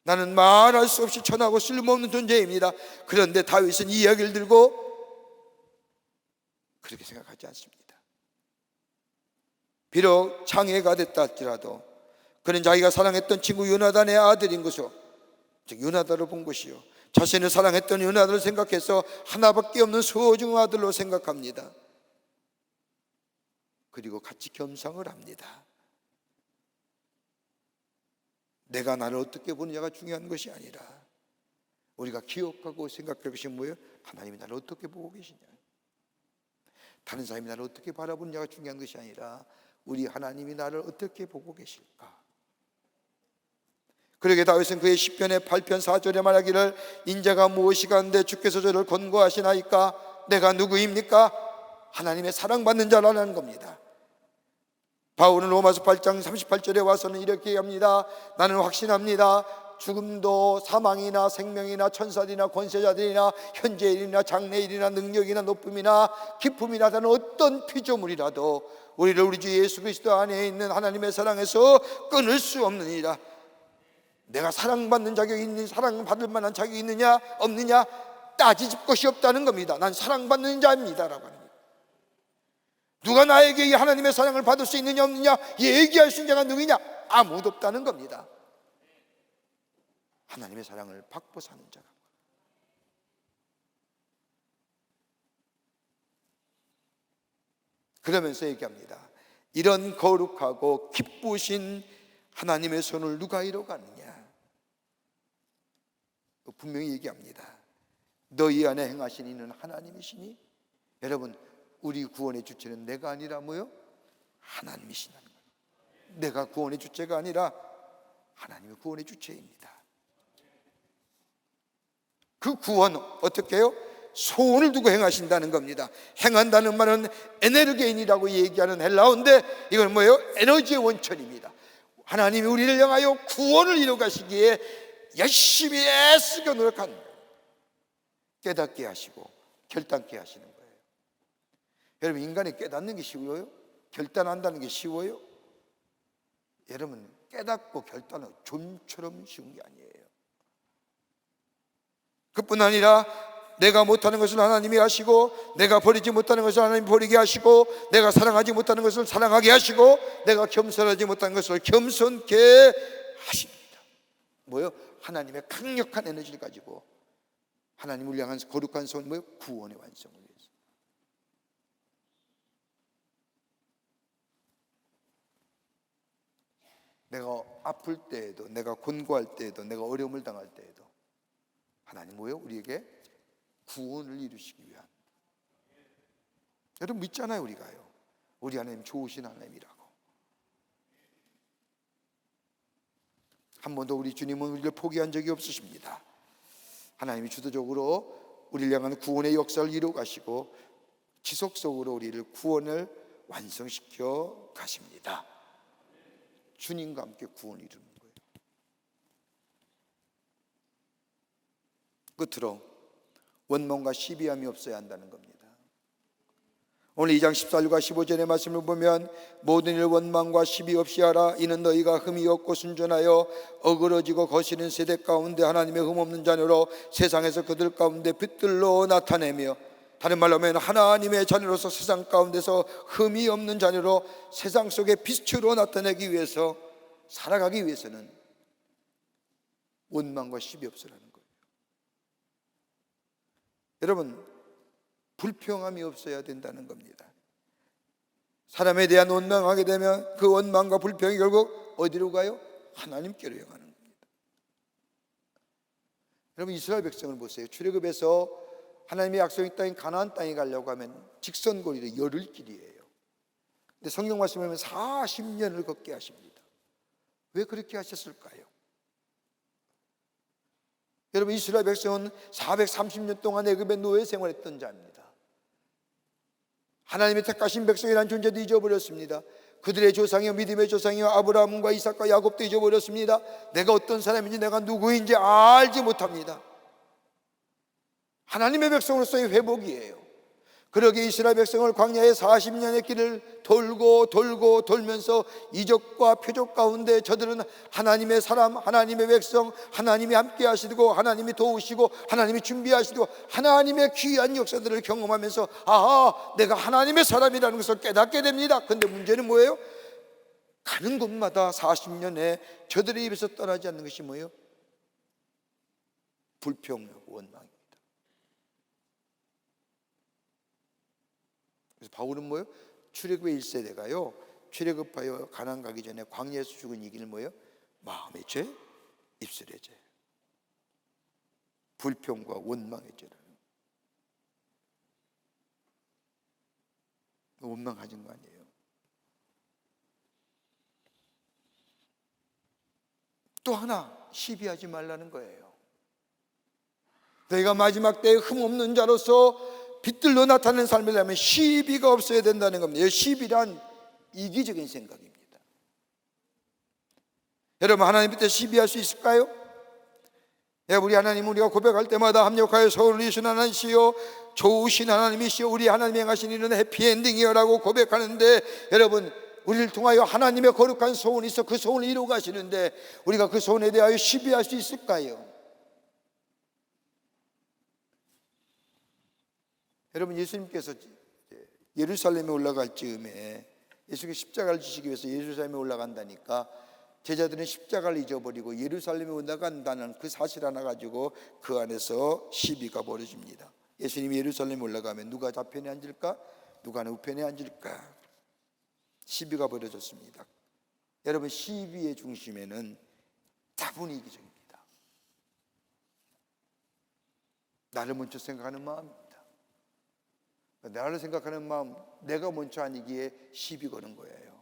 나는 말할 수 없이 천하고 쓸모없는 존재입니다. 그런데 다윗은 이 이야기를 들고 그렇게 생각하지 않습니다. 비록 장애가 됐다 할지라도 그는 자기가 사랑했던 친구 요나단의 아들인 것이요, 즉 요나단을 본 것이요, 자신을 사랑했던 요나단을 생각해서 하나밖에 없는 소중한 아들로 생각합니다. 그리고 같이 겸상을 합니다. 내가 나를 어떻게 보느냐가 중요한 것이 아니라 우리가 기억하고 생각할 것이 뭐예요? 하나님이 나를 어떻게 보고 계시냐, 다른 사람이 나를 어떻게 바라보느냐가 중요한 것이 아니라 우리 하나님이 나를 어떻게 보고 계실까. 그러게 다윗은 그의 시편의 8편 4절에 말하기를 인자가 무엇이가 한데 주께서 저를 권고하시나이까, 내가 누구입니까? 하나님의 사랑받는 자라는 겁니다. 바울은 로마서 8장 38절에 와서는 이렇게 얘기합니다. 나는 확신합니다. 죽음도 사망이나 생명이나 천사들이나 권세자들이나 현재일이나 장래일이나 능력이나 높음이나 기쁨이나 다른 어떤 피조물이라도 우리를 우리 주 예수 그리스도 안에 있는 하나님의 사랑에서 끊을 수 없느니라. 내가 사랑받는 자격이 있는, 사랑받을 만한 자격이 있느냐 없느냐 따질 것이 없다는 겁니다. 난 사랑받는 자입니다 라고 합니다. 누가 나에게 이 하나님의 사랑을 받을 수 있느냐 없느냐 얘기할 수 있는 자가 누구냐? 아무도 없다는 겁니다. 하나님의 사랑을 받고 사는 자가. 그러면서 얘기합니다. 이런 거룩하고 기쁘신 하나님의 손을 누가 이뤄가느냐? 분명히 얘기합니다. 너희 안에 행하신 이는 하나님이시니. 여러분, 우리 구원의 주체는 내가 아니라 뭐요? 하나님이시라는 거예요. 내가 구원의 주체가 아니라 하나님이 구원의 주체입니다. 그 구원 어떻게 해요? 소원을 두고 행하신다는 겁니다. 행한다는 말은 에네르게인이라고 얘기하는 헬라어인데 이건 뭐예요? 에너지의 원천입니다. 하나님이 우리를 향하여 구원을 이루가시기에 열심히 애쓰고 노력한 거예요. 깨닫게 하시고 결단케 하시는 거예요. 여러분, 인간이 깨닫는 게 쉬워요? 결단한다는 게 쉬워요? 여러분, 깨닫고 결단은 좀처럼 쉬운 게 아니에요. 그뿐 아니라 내가 못하는 것을 하나님이 하시고, 내가 버리지 못하는 것을 하나님이 버리게 하시고, 내가 사랑하지 못하는 것을 사랑하게 하시고, 내가 겸손하지 못하는 것을 겸손케 하십니다. 뭐요? 하나님의 강력한 에너지를 가지고 하나님을 향한 거룩한 손, 뭐요? 구원의 완성을 위해서. 내가 아플 때에도, 내가 곤고할 때에도, 내가 어려움을 당할 때에도 하나님 뭐요? 우리에게 구원을 이루시기 위한. 여러분 믿잖아요, 우리가요. 우리 하나님 좋으신 하나님이라고. 한 번도 우리 주님은 우리를 포기한 적이 없으십니다. 하나님이 주도적으로 우리를 향한 구원의 역사를 이루어 가시고 지속적으로 우리를 구원을 완성시켜 가십니다. 주님과 함께 구원을 이루는 거예요. 끝으로 원망과 시비함이 없어야 한다는 겁니다. 오늘 2장 14절과 15절의 말씀을 보면 모든 일 원망과 시비 없이 하라. 이는 너희가 흠이 없고 순전하여 어그러지고 거스는 세대 가운데 하나님의 흠 없는 자녀로 세상에서 그들 가운데 빛들로 나타내며, 다른 말로 하면 하나님의 자녀로서 세상 가운데서 흠이 없는 자녀로 세상 속에 빛으로 나타내기 위해서, 살아가기 위해서는 원망과 시비 없으라는 거예요. 여러분, 불평함이 없어야 된다는 겁니다. 사람에 대한 원망하게 되면 그 원망과 불평이 결국 어디로 가요? 하나님께로 향하는 겁니다. 여러분, 이스라엘 백성을 보세요. 출애굽에서 하나님의 약속의 땅인 가나안 땅에 가려고 하면 직선거리로 열흘 길이에요. 근데 성경 말씀을 보면 40년을 걷게 하십니다. 왜 그렇게 하셨을까요? 여러분, 이스라엘 백성은 430년 동안 애굽의 노예 생활했던 자입니다. 하나님의 택하신 백성이라는 존재도 잊어버렸습니다. 그들의 조상이요, 믿음의 조상이요, 아브라함과 이삭과 야곱도 잊어버렸습니다. 내가 어떤 사람인지, 내가 누구인지 알지 못합니다. 하나님의 백성으로서의 회복이에요. 그러기에 이스라엘 백성을 광야의 40년의 길을 돌면서 이적과 표적 가운데 저들은 하나님의 사람, 하나님의 백성, 하나님이 함께 하시고 하나님이 도우시고 하나님이 준비하시고 하나님의 귀한 역사들을 경험하면서 아하, 내가 하나님의 사람이라는 것을 깨닫게 됩니다. 그런데 문제는 뭐예요? 가는 곳마다 40년에 저들의 입에서 떠나지 않는 것이 뭐예요? 불평하고 원망입니다. 그래서 바울은 뭐예요? 출애굽의 1세대가요, 출애굽하여 가나안 가기 전에 광야에서 죽은 이 길은 뭐예요? 마음의 죄, 입술의 죄, 불평과 원망의 죄라는, 원망 가진 거 아니에요? 또 하나, 시비하지 말라는 거예요. 너희가 마지막 때에 흠없는 자로서 빛들로 나타나는 삶을 하면 시비가 없어야 된다는 겁니다. 시비란 이기적인 생각입니다. 여러분, 하나님 밑에 시비할 수 있을까요? 우리 하나님, 우리가 고백할 때마다 합력하여 서울을 이루신 하나님이시여, 좋으신 하나님이시여, 우리 하나님이 행하신 일은 해피엔딩이여 라고 고백하는데, 여러분, 우리를 통하여 하나님의 거룩한 소원이 있어 그 소원을 이루어 가시는데 우리가 그 소원에 대하여 시비할 수 있을까요? 여러분, 예수님께서 예루살렘에 올라갈 즈음에 예수님께 십자가를 지시기 위해서 예루살렘에 올라간다니까 제자들은 십자가를 잊어버리고 예루살렘에 올라간다는 그 사실 하나 가지고 그 안에서 시비가 벌어집니다. 예수님이 예루살렘에 올라가면 누가 좌편에 앉을까? 누가 우편에 앉을까? 시비가 벌어졌습니다. 여러분, 시비의 중심에는 다분히 이기적입니다. 나를 먼저 생각하는 마음입니다. 나를 생각하는 마음, 내가 먼저 아니기에 시비 거는 거예요.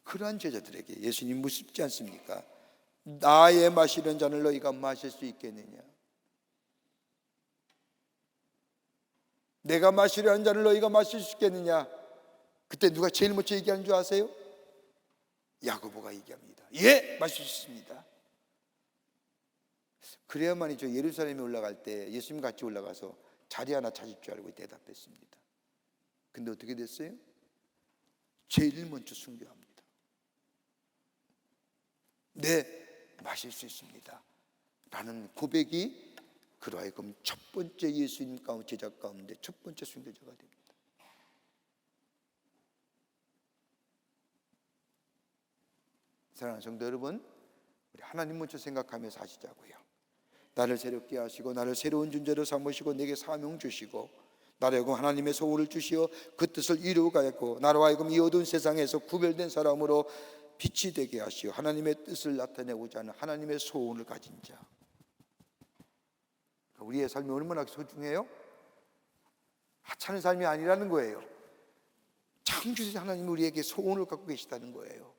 그러한 제자들에게 예수님 묻지 않습니까? 나의 마시는 잔을 너희가 마실 수 있겠느냐? 내가 마시려 하는 잔을 너희가 마실 수 있겠느냐? 그때 누가 제일 먼저 얘기하는 줄 아세요? 야고보가 얘기합니다. 예, 마실 수 있습니다. 그래야만이죠. 예루살렘에 올라갈 때 예수님 같이 올라가서 자리 하나 찾을 줄 알고 대답했습니다. 근데 어떻게 됐어요? 제일 먼저 순교합니다. 네, 마실 수 있습니다 라는 고백이 그로 하여금 첫 번째 예수님 가운데, 제자 가운데 첫 번째 순교자가 됩니다. 사랑하는 성도 여러분, 우리 하나님 먼저 생각하며 사시자고요. 나를 새롭게 하시고 나를 새로운 존재로 삼으시고 내게 사명 주시고 나를 하여금 하나님의 소원을 주시어 그 뜻을 이루어가고 나로 하여금 이 어두운 세상에서 구별된 사람으로 빛이 되게 하시어 하나님의 뜻을 나타내고자 하는 하나님의 소원을 가진 자. 우리의 삶이 얼마나 소중해요? 하찮은 삶이 아니라는 거예요. 창조주신 하나님이 우리에게 소원을 갖고 계시다는 거예요.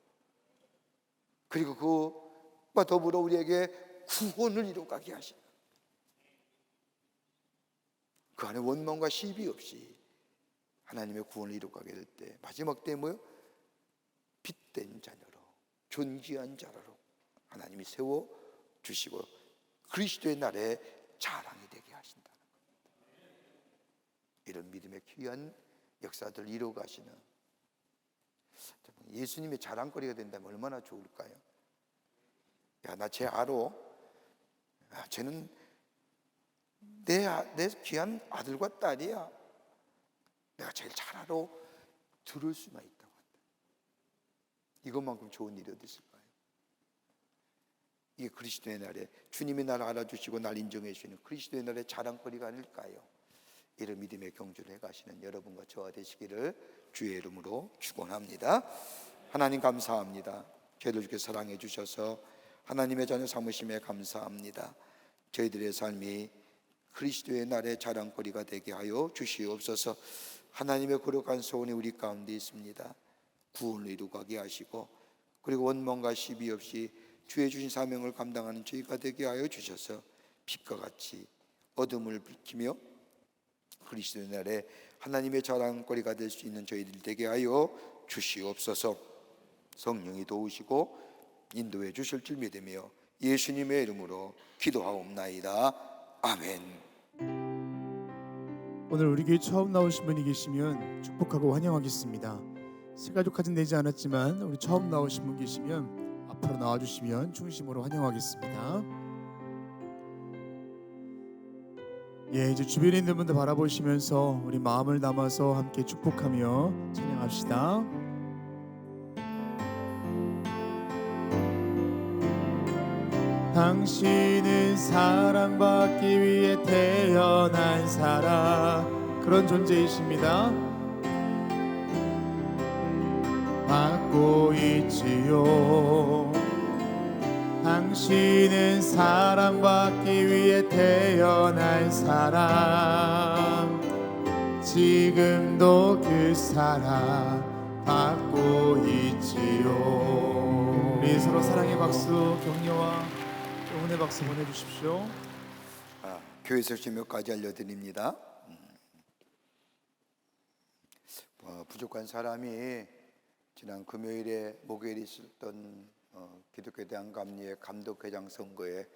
그리고 그것과 더불어 우리에게 구원을 이루어가게 하시는, 그 안에 원망과 시비 없이 하나님의 구원을 이루어가게 될 때 마지막 때 뭐요? 빛된 자녀로, 존귀한 자로 하나님이 세워주시고 그리스도의 날에 자랑이 되게 하신다는 겁니다. 이런 믿음의 귀한 역사들을 이루어가시는 예수님의 자랑거리가 된다면 얼마나 좋을까요? 야, 나 쟤 알아. 쟤는 내 귀한 아들과 딸이야. 내가 제일 잘 알아. 들을 수만 있다고 한다. 이것만큼 좋은 일이 어디 있을까요? 이게 그리스도의 날에 주님의 날 알아주시고 날 인정해 주시는 그리스도의 날의 자랑거리가 아닐까요? 이런 믿음의 경주를 해가시는 여러분과 저와 되시기를 주의 이름으로 축원합니다. 하나님 감사합니다. 저희들 주께 사랑해 주셔서 하나님의 자녀 삼으심에 감사합니다. 저희들의 삶이 그리스도의 날의 자랑거리가 되게 하여 주시옵소서. 하나님의 거룩한 소원이 우리 가운데 있습니다. 구원을 이루게 하시고 그리고 원망과 시비 없이 주의 주신 사명을 감당하는 저희가 되게 하여 주셔서 빛과 같이 어둠을 밝히며 그리스도의 날에 하나님의 자랑거리가 될 수 있는 저희들 되게 하여 주시옵소서. 성령이 도우시고 인도해 주실 줄 믿으며 예수님의 이름으로 기도하옵나이다. 아멘. 오늘 우리 교회 처음 나오신 분이 계시면 축복하고 환영하겠습니다. 새가족까지는 되지 않았지만 우리 처음 나오신 분 계시면 앞으로 나와주시면 중심으로 환영하겠습니다. 예, 이제 주변에 있는 분들 바라보시면서 우리 마음을 담아서 함께 축복하며 찬양합시다. 당신은 사랑받기 위해 태어난 사람, 그런 존재이십니다. 받고 있지요. 당신은 사랑받기 위해 태어난 사람, 지금도 그 사랑 받고 있지요. 우리 서로 사랑의 박수, 격려와 응원의 박수 보내주십시오. 교회 소식 몇 가지 알려드립니다. 부족한 사람이 지난 금요일에 목요일에 있었던 기독교 대한감리회 감독회장 선거에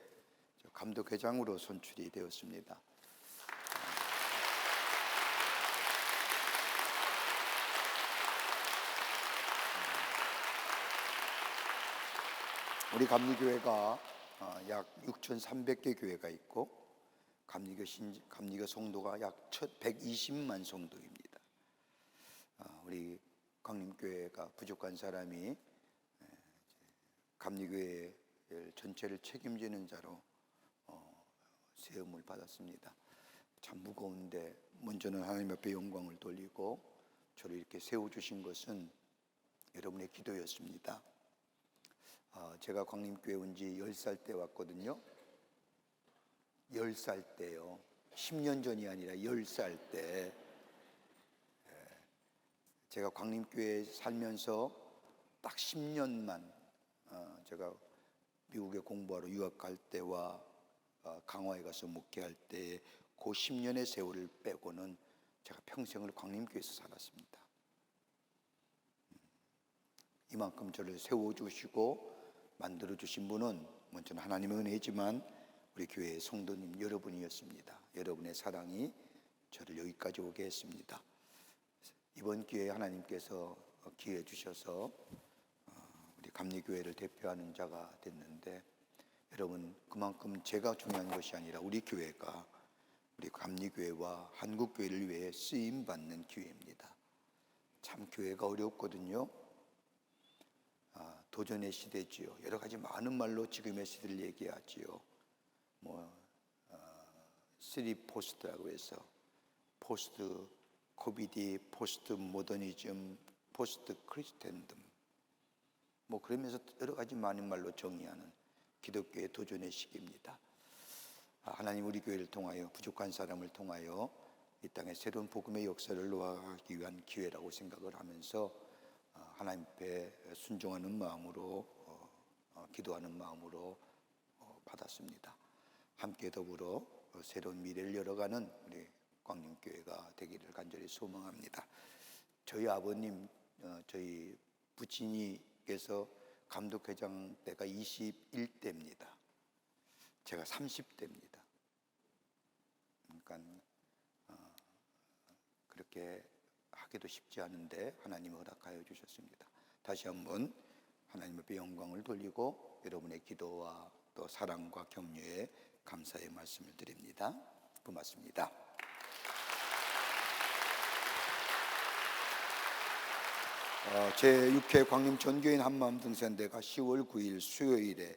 감독회장으로 선출이 되었습니다. 우리 감리교회가 약 6,300개 교회가 있고 감리교 성도가 약 120만 성도입니다. 우리 광림교회가 부족한 사람이 감리교회 전체를 책임지는 자로 세움을 받았습니다. 참 무거운데 먼저는 하나님 앞에 영광을 돌리고 저를 이렇게 세워주신 것은 여러분의 기도였습니다. 제가 광림교회 온 지 10살 때 왔거든요. 10살 때요. 10년 전이 아니라 10살 때 제가 광림교회에 살면서 딱 10년만 제가 미국에 공부하러 유학 갈 때와 강화에 가서 목회할 때 그 10년의 세월을 빼고는 제가 평생을 광림교회에서 살았습니다. 이만큼 저를 세워주시고 만들어주신 분은 먼저는 하나님의 은혜지만 우리 교회의 성도님 여러분이었습니다. 여러분의 사랑이 저를 여기까지 오게 했습니다. 이번 기회에 하나님께서 기회 주셔서 우리 감리교회를 대표하는 자가 됐는데, 여러분 그만큼 제가 중요한 것이 아니라 우리 교회가 우리 감리교회와 한국교회를 위해 쓰임받는 기회입니다. 참 교회가 어렵거든요. 도전의 시대지요. 여러 가지 많은 말로 지금의 시대를 얘기하지요. 쓰리 포스트라고 해서 포스트 코비디, 포스트 모더니즘, 포스트 크리스텐덤, 그러면서 여러 가지 많은 말로 정의하는 기독교의 도전의 시기입니다. 하나님 우리 교회를 통하여 부족한 사람을 통하여 이 땅에 새로운 복음의 역사를 놓아가기 위한 기회라고 생각을 하면서 하나님 앞에 순종하는 마음으로 기도하는 마음으로 받았습니다. 함께 더불어 새로운 미래를 열어가는 우리 광림교회가 되기를 간절히 소망합니다. 저희 아버님, 저희 부친이께서 감독회장 때가 21대입니다. 제가 30대입니다. 그러니까 그렇게 하기도 쉽지 않은데 하나님이 허락하여 주셨습니다. 다시 한번 하나님 앞에 영광을 돌리고 여러분의 기도와 또 사랑과 격려에 감사의 말씀을 드립니다. 고맙습니다. 제6회 광림 전교인 한마음 등산대가 10월 9일 수요일에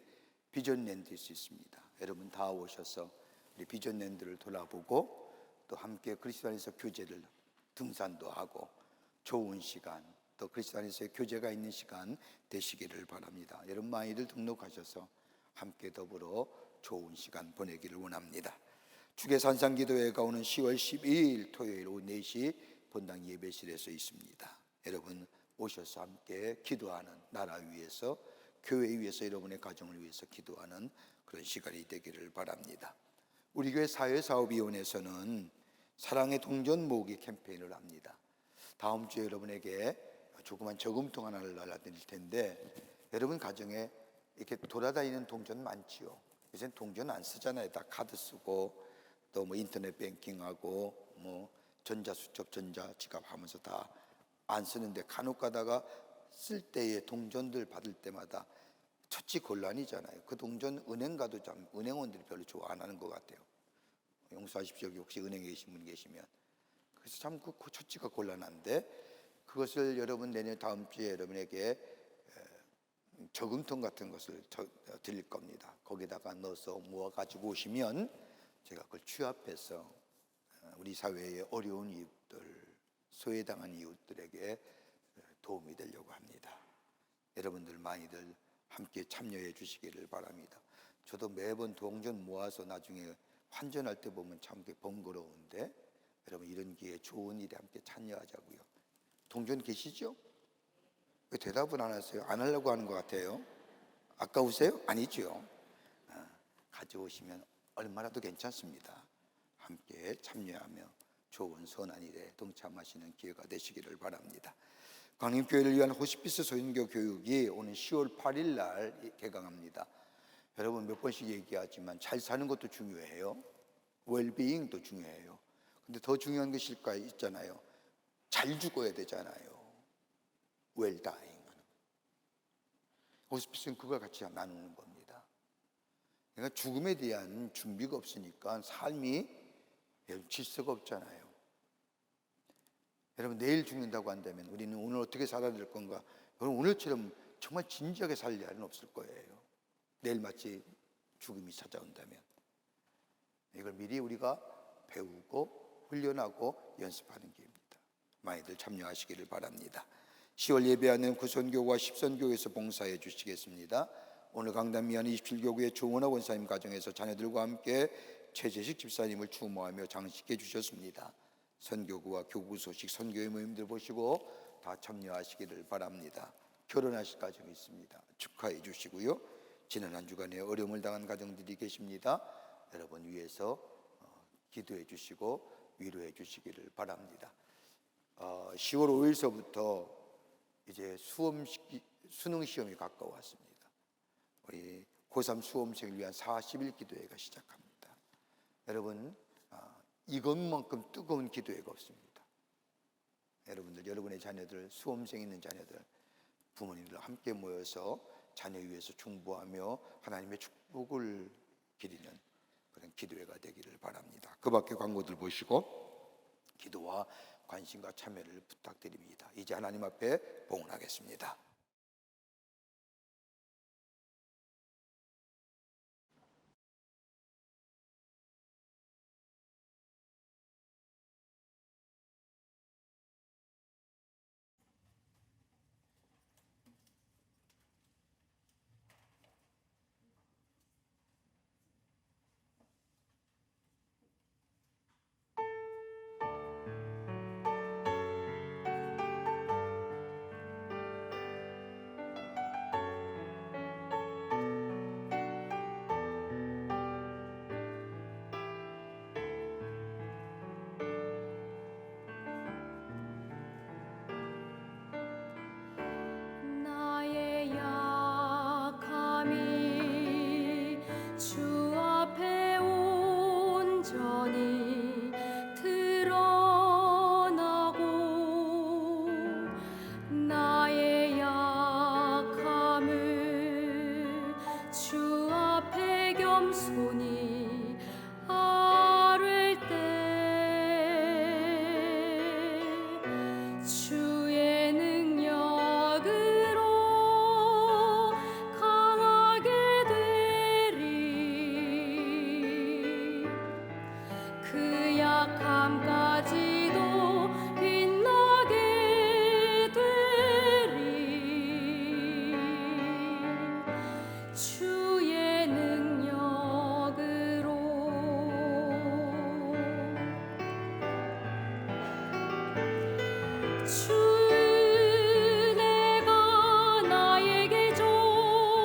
비전랜드에서 있습니다. 여러분 다 오셔서 우리 비전랜드를 돌아보고 또 함께 그리스도 안에서 교제를 등산도 하고 좋은 시간, 또 그리스도 안에서의 교제가 있는 시간 되시기를 바랍니다. 여러분 많이들 등록하셔서 함께 더불어 좋은 시간 보내기를 원합니다. 주계산상기도회가 오는 10월 12일 토요일 오후 4시 본당 예배실에서 있습니다. 여러분 오셔서 함께 기도하는 나라 위에서 교회 위해서 여러분의 가정을 위해서 기도하는 그런 시간이 되기를 바랍니다. 우리 교회 사회사업위원회에서는 사랑의 동전 모으기 캠페인을 합니다. 다음 주에 여러분에게 조그만 저금통 하나를 날라드릴 텐데 여러분 가정에 이렇게 돌아다니는 동전 많지요. 요새 동전 안 쓰잖아요. 다 카드 쓰고 또 뭐 인터넷 뱅킹하고 뭐 전자수첩, 전자지갑 하면서 다 안 쓰는데 간혹 가다가 쓸 때에 동전들 받을 때마다 처치 곤란이잖아요. 그 동전 은행 가도 참 은행원들이 별로 좋아 안 하는 것 같아요. 용서하십시오. 여기 혹시 은행에 계신 분 계시면. 그래서 참 그 처치가 곤란한데 그것을 여러분 내년 다음 주에 여러분에게 저금통 같은 것을 드릴 겁니다. 거기다가 넣어서 모아 가지고 오시면 제가 그걸 취합해서 우리 사회의 어려운 이웃들, 소외당한 이웃들에게 도움이 되려고 합니다. 여러분들 많이들 함께 참여해 주시기를 바랍니다. 저도 매번 동전 모아서 나중에 환전할 때 보면 참 번거로운데 여러분 이런 기회에 좋은 일에 함께 참여하자고요. 동전 계시죠? 왜 대답을 안 하세요? 안 하려고 하는 것 같아요. 아까우세요? 아니죠. 가져오시면 얼마라도 괜찮습니다. 함께 참여하며 좋은 선한 일에 동참하시는 기회가 되시기를 바랍니다. 광림교회를 위한 호스피스 소인교 교육이 오는 10월 8일 날 개강합니다. 여러분 몇 번씩 얘기하지만 잘 사는 것도 중요해요. 웰비잉도 중요해요. 근데 더 중요한 것이 있잖아요. 잘 죽어야 되잖아요. 웰다잉. 호스피스는 그걸 같이 나누는 겁니다. 그러니까 죽음에 대한 준비가 없으니까 삶이 질서가 없잖아요. 여러분 내일 죽는다고 한다면 우리는 오늘 어떻게 살아야 될 건가? 여러분 오늘처럼 정말 진지하게 살 날은 없을 거예요. 내일 마치 죽음이 찾아온다면 이걸 미리 우리가 배우고 훈련하고 연습하는 기회입니다. 많이들 참여하시기를 바랍니다. 10월 예배하는 구선교와 십선교에서 봉사해 주시겠습니다. 오늘 강단 미안 27교구의 조원하 원사님 가정에서 자녀들과 함께 최재식 집사님을 추모하며 장식해 주셨습니다. 선교구와 교구 소식 선교회 모임들 보시고 다 참여하시기를 바랍니다. 결혼하실 가정이 있습니다. 축하해 주시고요. 지난 한 주간에 어려움을 당한 가정들이 계십니다. 여러분 위해서 기도해 주시고 위로해 주시기를 바랍니다. 10월 5일서부터 이제 수능 시험이 가까웠습니다. 우리 고3 수험생을 위한 40일 기도회가 시작합니다. 여러분 이것만큼 뜨거운 기도회가 없습니다. 여러분들, 여러분의 자녀들, 수험생 있는 자녀들, 부모님들 함께 모여서 자녀 위해서 중보하며 하나님의 축복을 기리는 그런 기도회가 되기를 바랍니다. 그 밖에 광고들 보시고 기도와 관심과 참여를 부탁드립니다. 이제 하나님 앞에 봉헌하겠습니다. 나의 약함이 주 앞에 온전히 드러나고 나의 약함을 주 앞에 겸손히 아뢰 때 주의 능력으로 강하게 되리 그 약함까지도 빛나게 되리 주의 능력으로 주 내가 나에게 줬던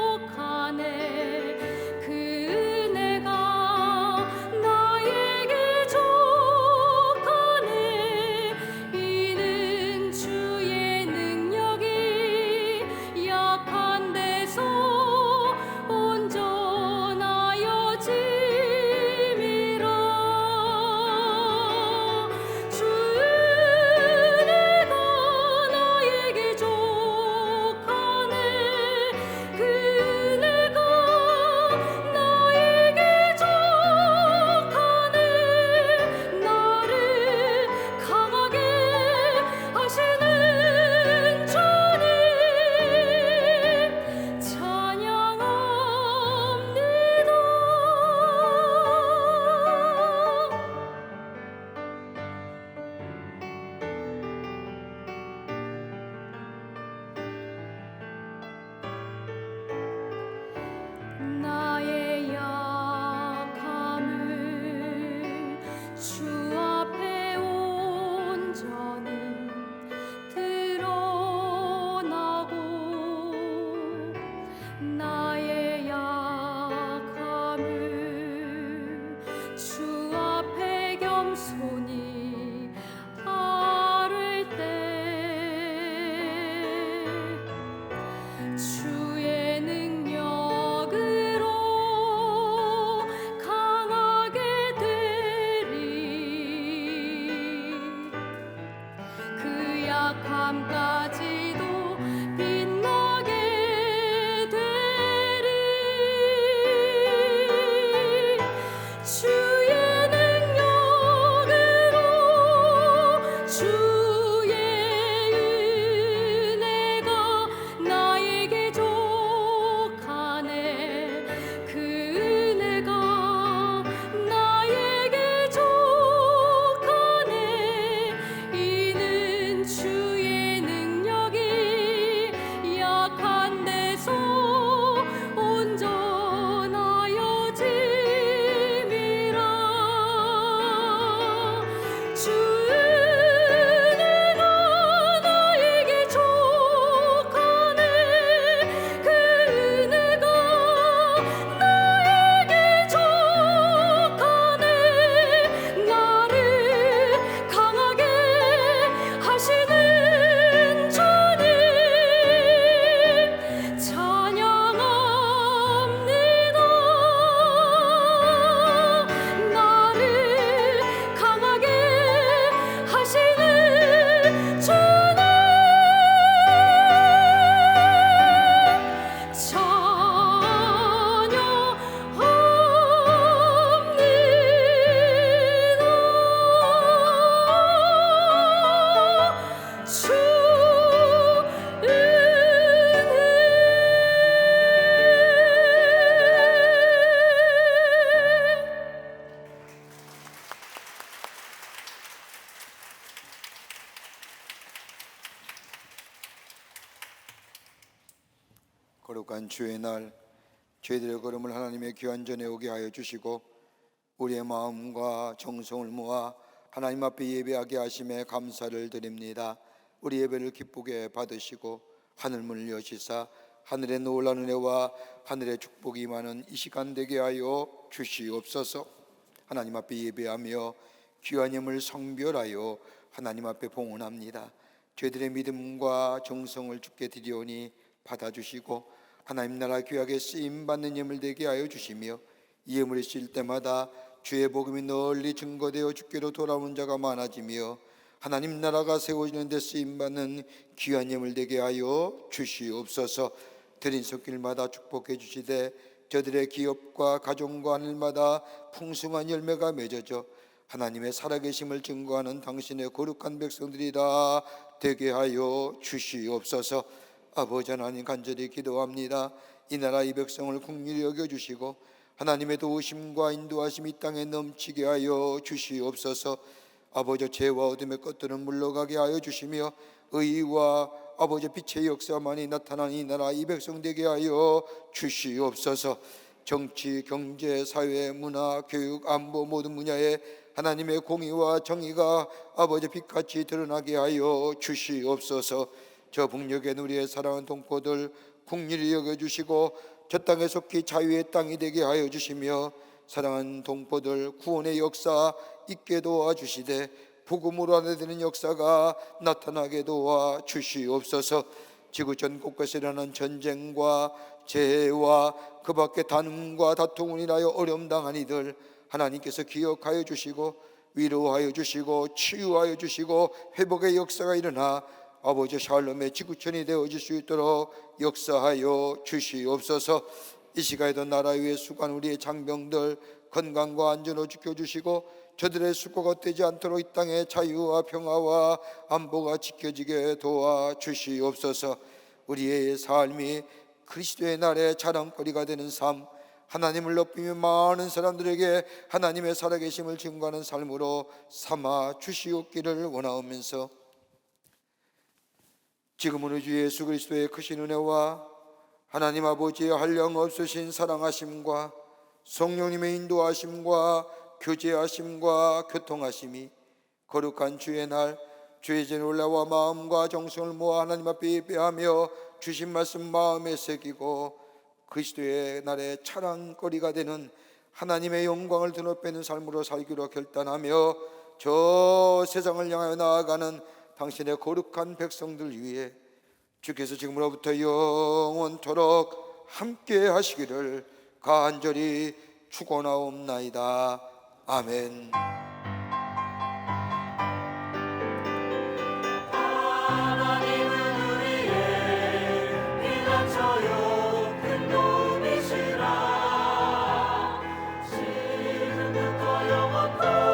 밤까지도 빛나게 되리. 주의 능력으로 주의 은혜가 나에게 족하네. 그 은혜가 나에게 족하네. 이는 주의 능력이 약한 데서 온전하여짐이라. 주 은혜가 나에게 족하네. 그 은혜가 나에게 족하네. 나를 강하게 하시는 주님 찬양합니다. 나를 강하게 하시는 주님 찬양합니다. 주 은혜. 거룩한 주의 날, 저희들의 걸음을 하나님의 귀한 전에 오게 하여 주시고 우리의 마음과 정성을 모아 하나님 앞에 예배하게 하심에 감사를 드립니다. 우리 예배를 기쁘게 받으시고 하늘문을 여시사 하늘의 놀라운 은혜와 하늘의 축복이 임하는 이 시간 되게 하여 주시옵소서. 하나님 앞에 예배하며 귀한 힘을 성별하여 하나님 앞에 봉헌합니다. 저희들의 믿음과 정성을 주께 드리오니 받아주시고 하나님 나라 귀하게 쓰임받는 예물 되게 하여 주시며 이 예물이 쓰일 때마다 주의 복음이 널리 증거되어 주께로 돌아오는 자가 많아지며 하나님 나라가 세워지는 데 쓰임받는 귀한 예물 되게 하여 주시옵소서. 드린 손길마다 축복해 주시되 저들의 기업과 가정과 하늘마다 풍성한 열매가 맺어져 하나님의 살아계심을 증거하는 당신의 거룩한 백성들이라 되게 하여 주시옵소서. 아버지 하나님 간절히 기도합니다. 이 나라 이 백성을 긍휼히 여겨주시고 하나님의 도우심과 인도하심 이 땅에 넘치게 하여 주시옵소서. 아버지 죄와 어둠의 것들은 물러가게 하여 주시며 의와 아버지 빛의 역사만이 나타난 이 나라 이 백성 되게 하여 주시옵소서. 정치, 경제, 사회, 문화, 교육, 안보 모든 분야에 하나님의 공의와 정의가 아버지 빛같이 드러나게 하여 주시옵소서. 저 북녘에 우리의 사랑하는 동포들 긍휼히 여겨주시고 저 땅에 속히 자유의 땅이 되게 하여 주시며 사랑하는 동포들 구원의 역사 있게 도와주시되 복음으로 안에 되는 역사가 나타나게 도와주시옵소서. 지구촌 곳곳에 일어나는 전쟁과 재해와 그 밖에 단음과 다툼을 인하여 어려움 당한 이들 하나님께서 기억하여 주시고 위로하여 주시고 치유하여 주시고 회복의 역사가 일어나 아버지 샬롬의 지구촌이 되어질 수 있도록 역사하여 주시옵소서. 이 시간에도 나라 위에 수고한 우리의 장병들 건강과 안전을 지켜주시고 저들의 수고가 되지 않도록 이 땅의 자유와 평화와 안보가 지켜지게 도와주시옵소서. 우리의 삶이 그리스도의 날에 자랑거리가 되는 삶, 하나님을 높이며 많은 사람들에게 하나님의 살아계심을 증거하는 삶으로 삼아 주시옵기를 원하오면서 지금은 우리 주 예수 그리스도의 크신 은혜와 하나님 아버지의 한량없으신 사랑하심과 성령님의 인도하심과 교제하심과 교통하심이 거룩한 주의 날 주의 전 올라와 마음과 정성을 모아 하나님 앞에 예배하며 주신 말씀 마음에 새기고 그리스도의 날에 자랑거리가 되는 하나님의 영광을 드높이는 삶으로 살기로 결단하며 저 세상을 향하여 나아가는 당신의 거룩한 백성들 위해 주께서 지금으로부터 영원토록 함께 하시기를 간절히 축원하옵나이다. 아멘. 하나님 놓고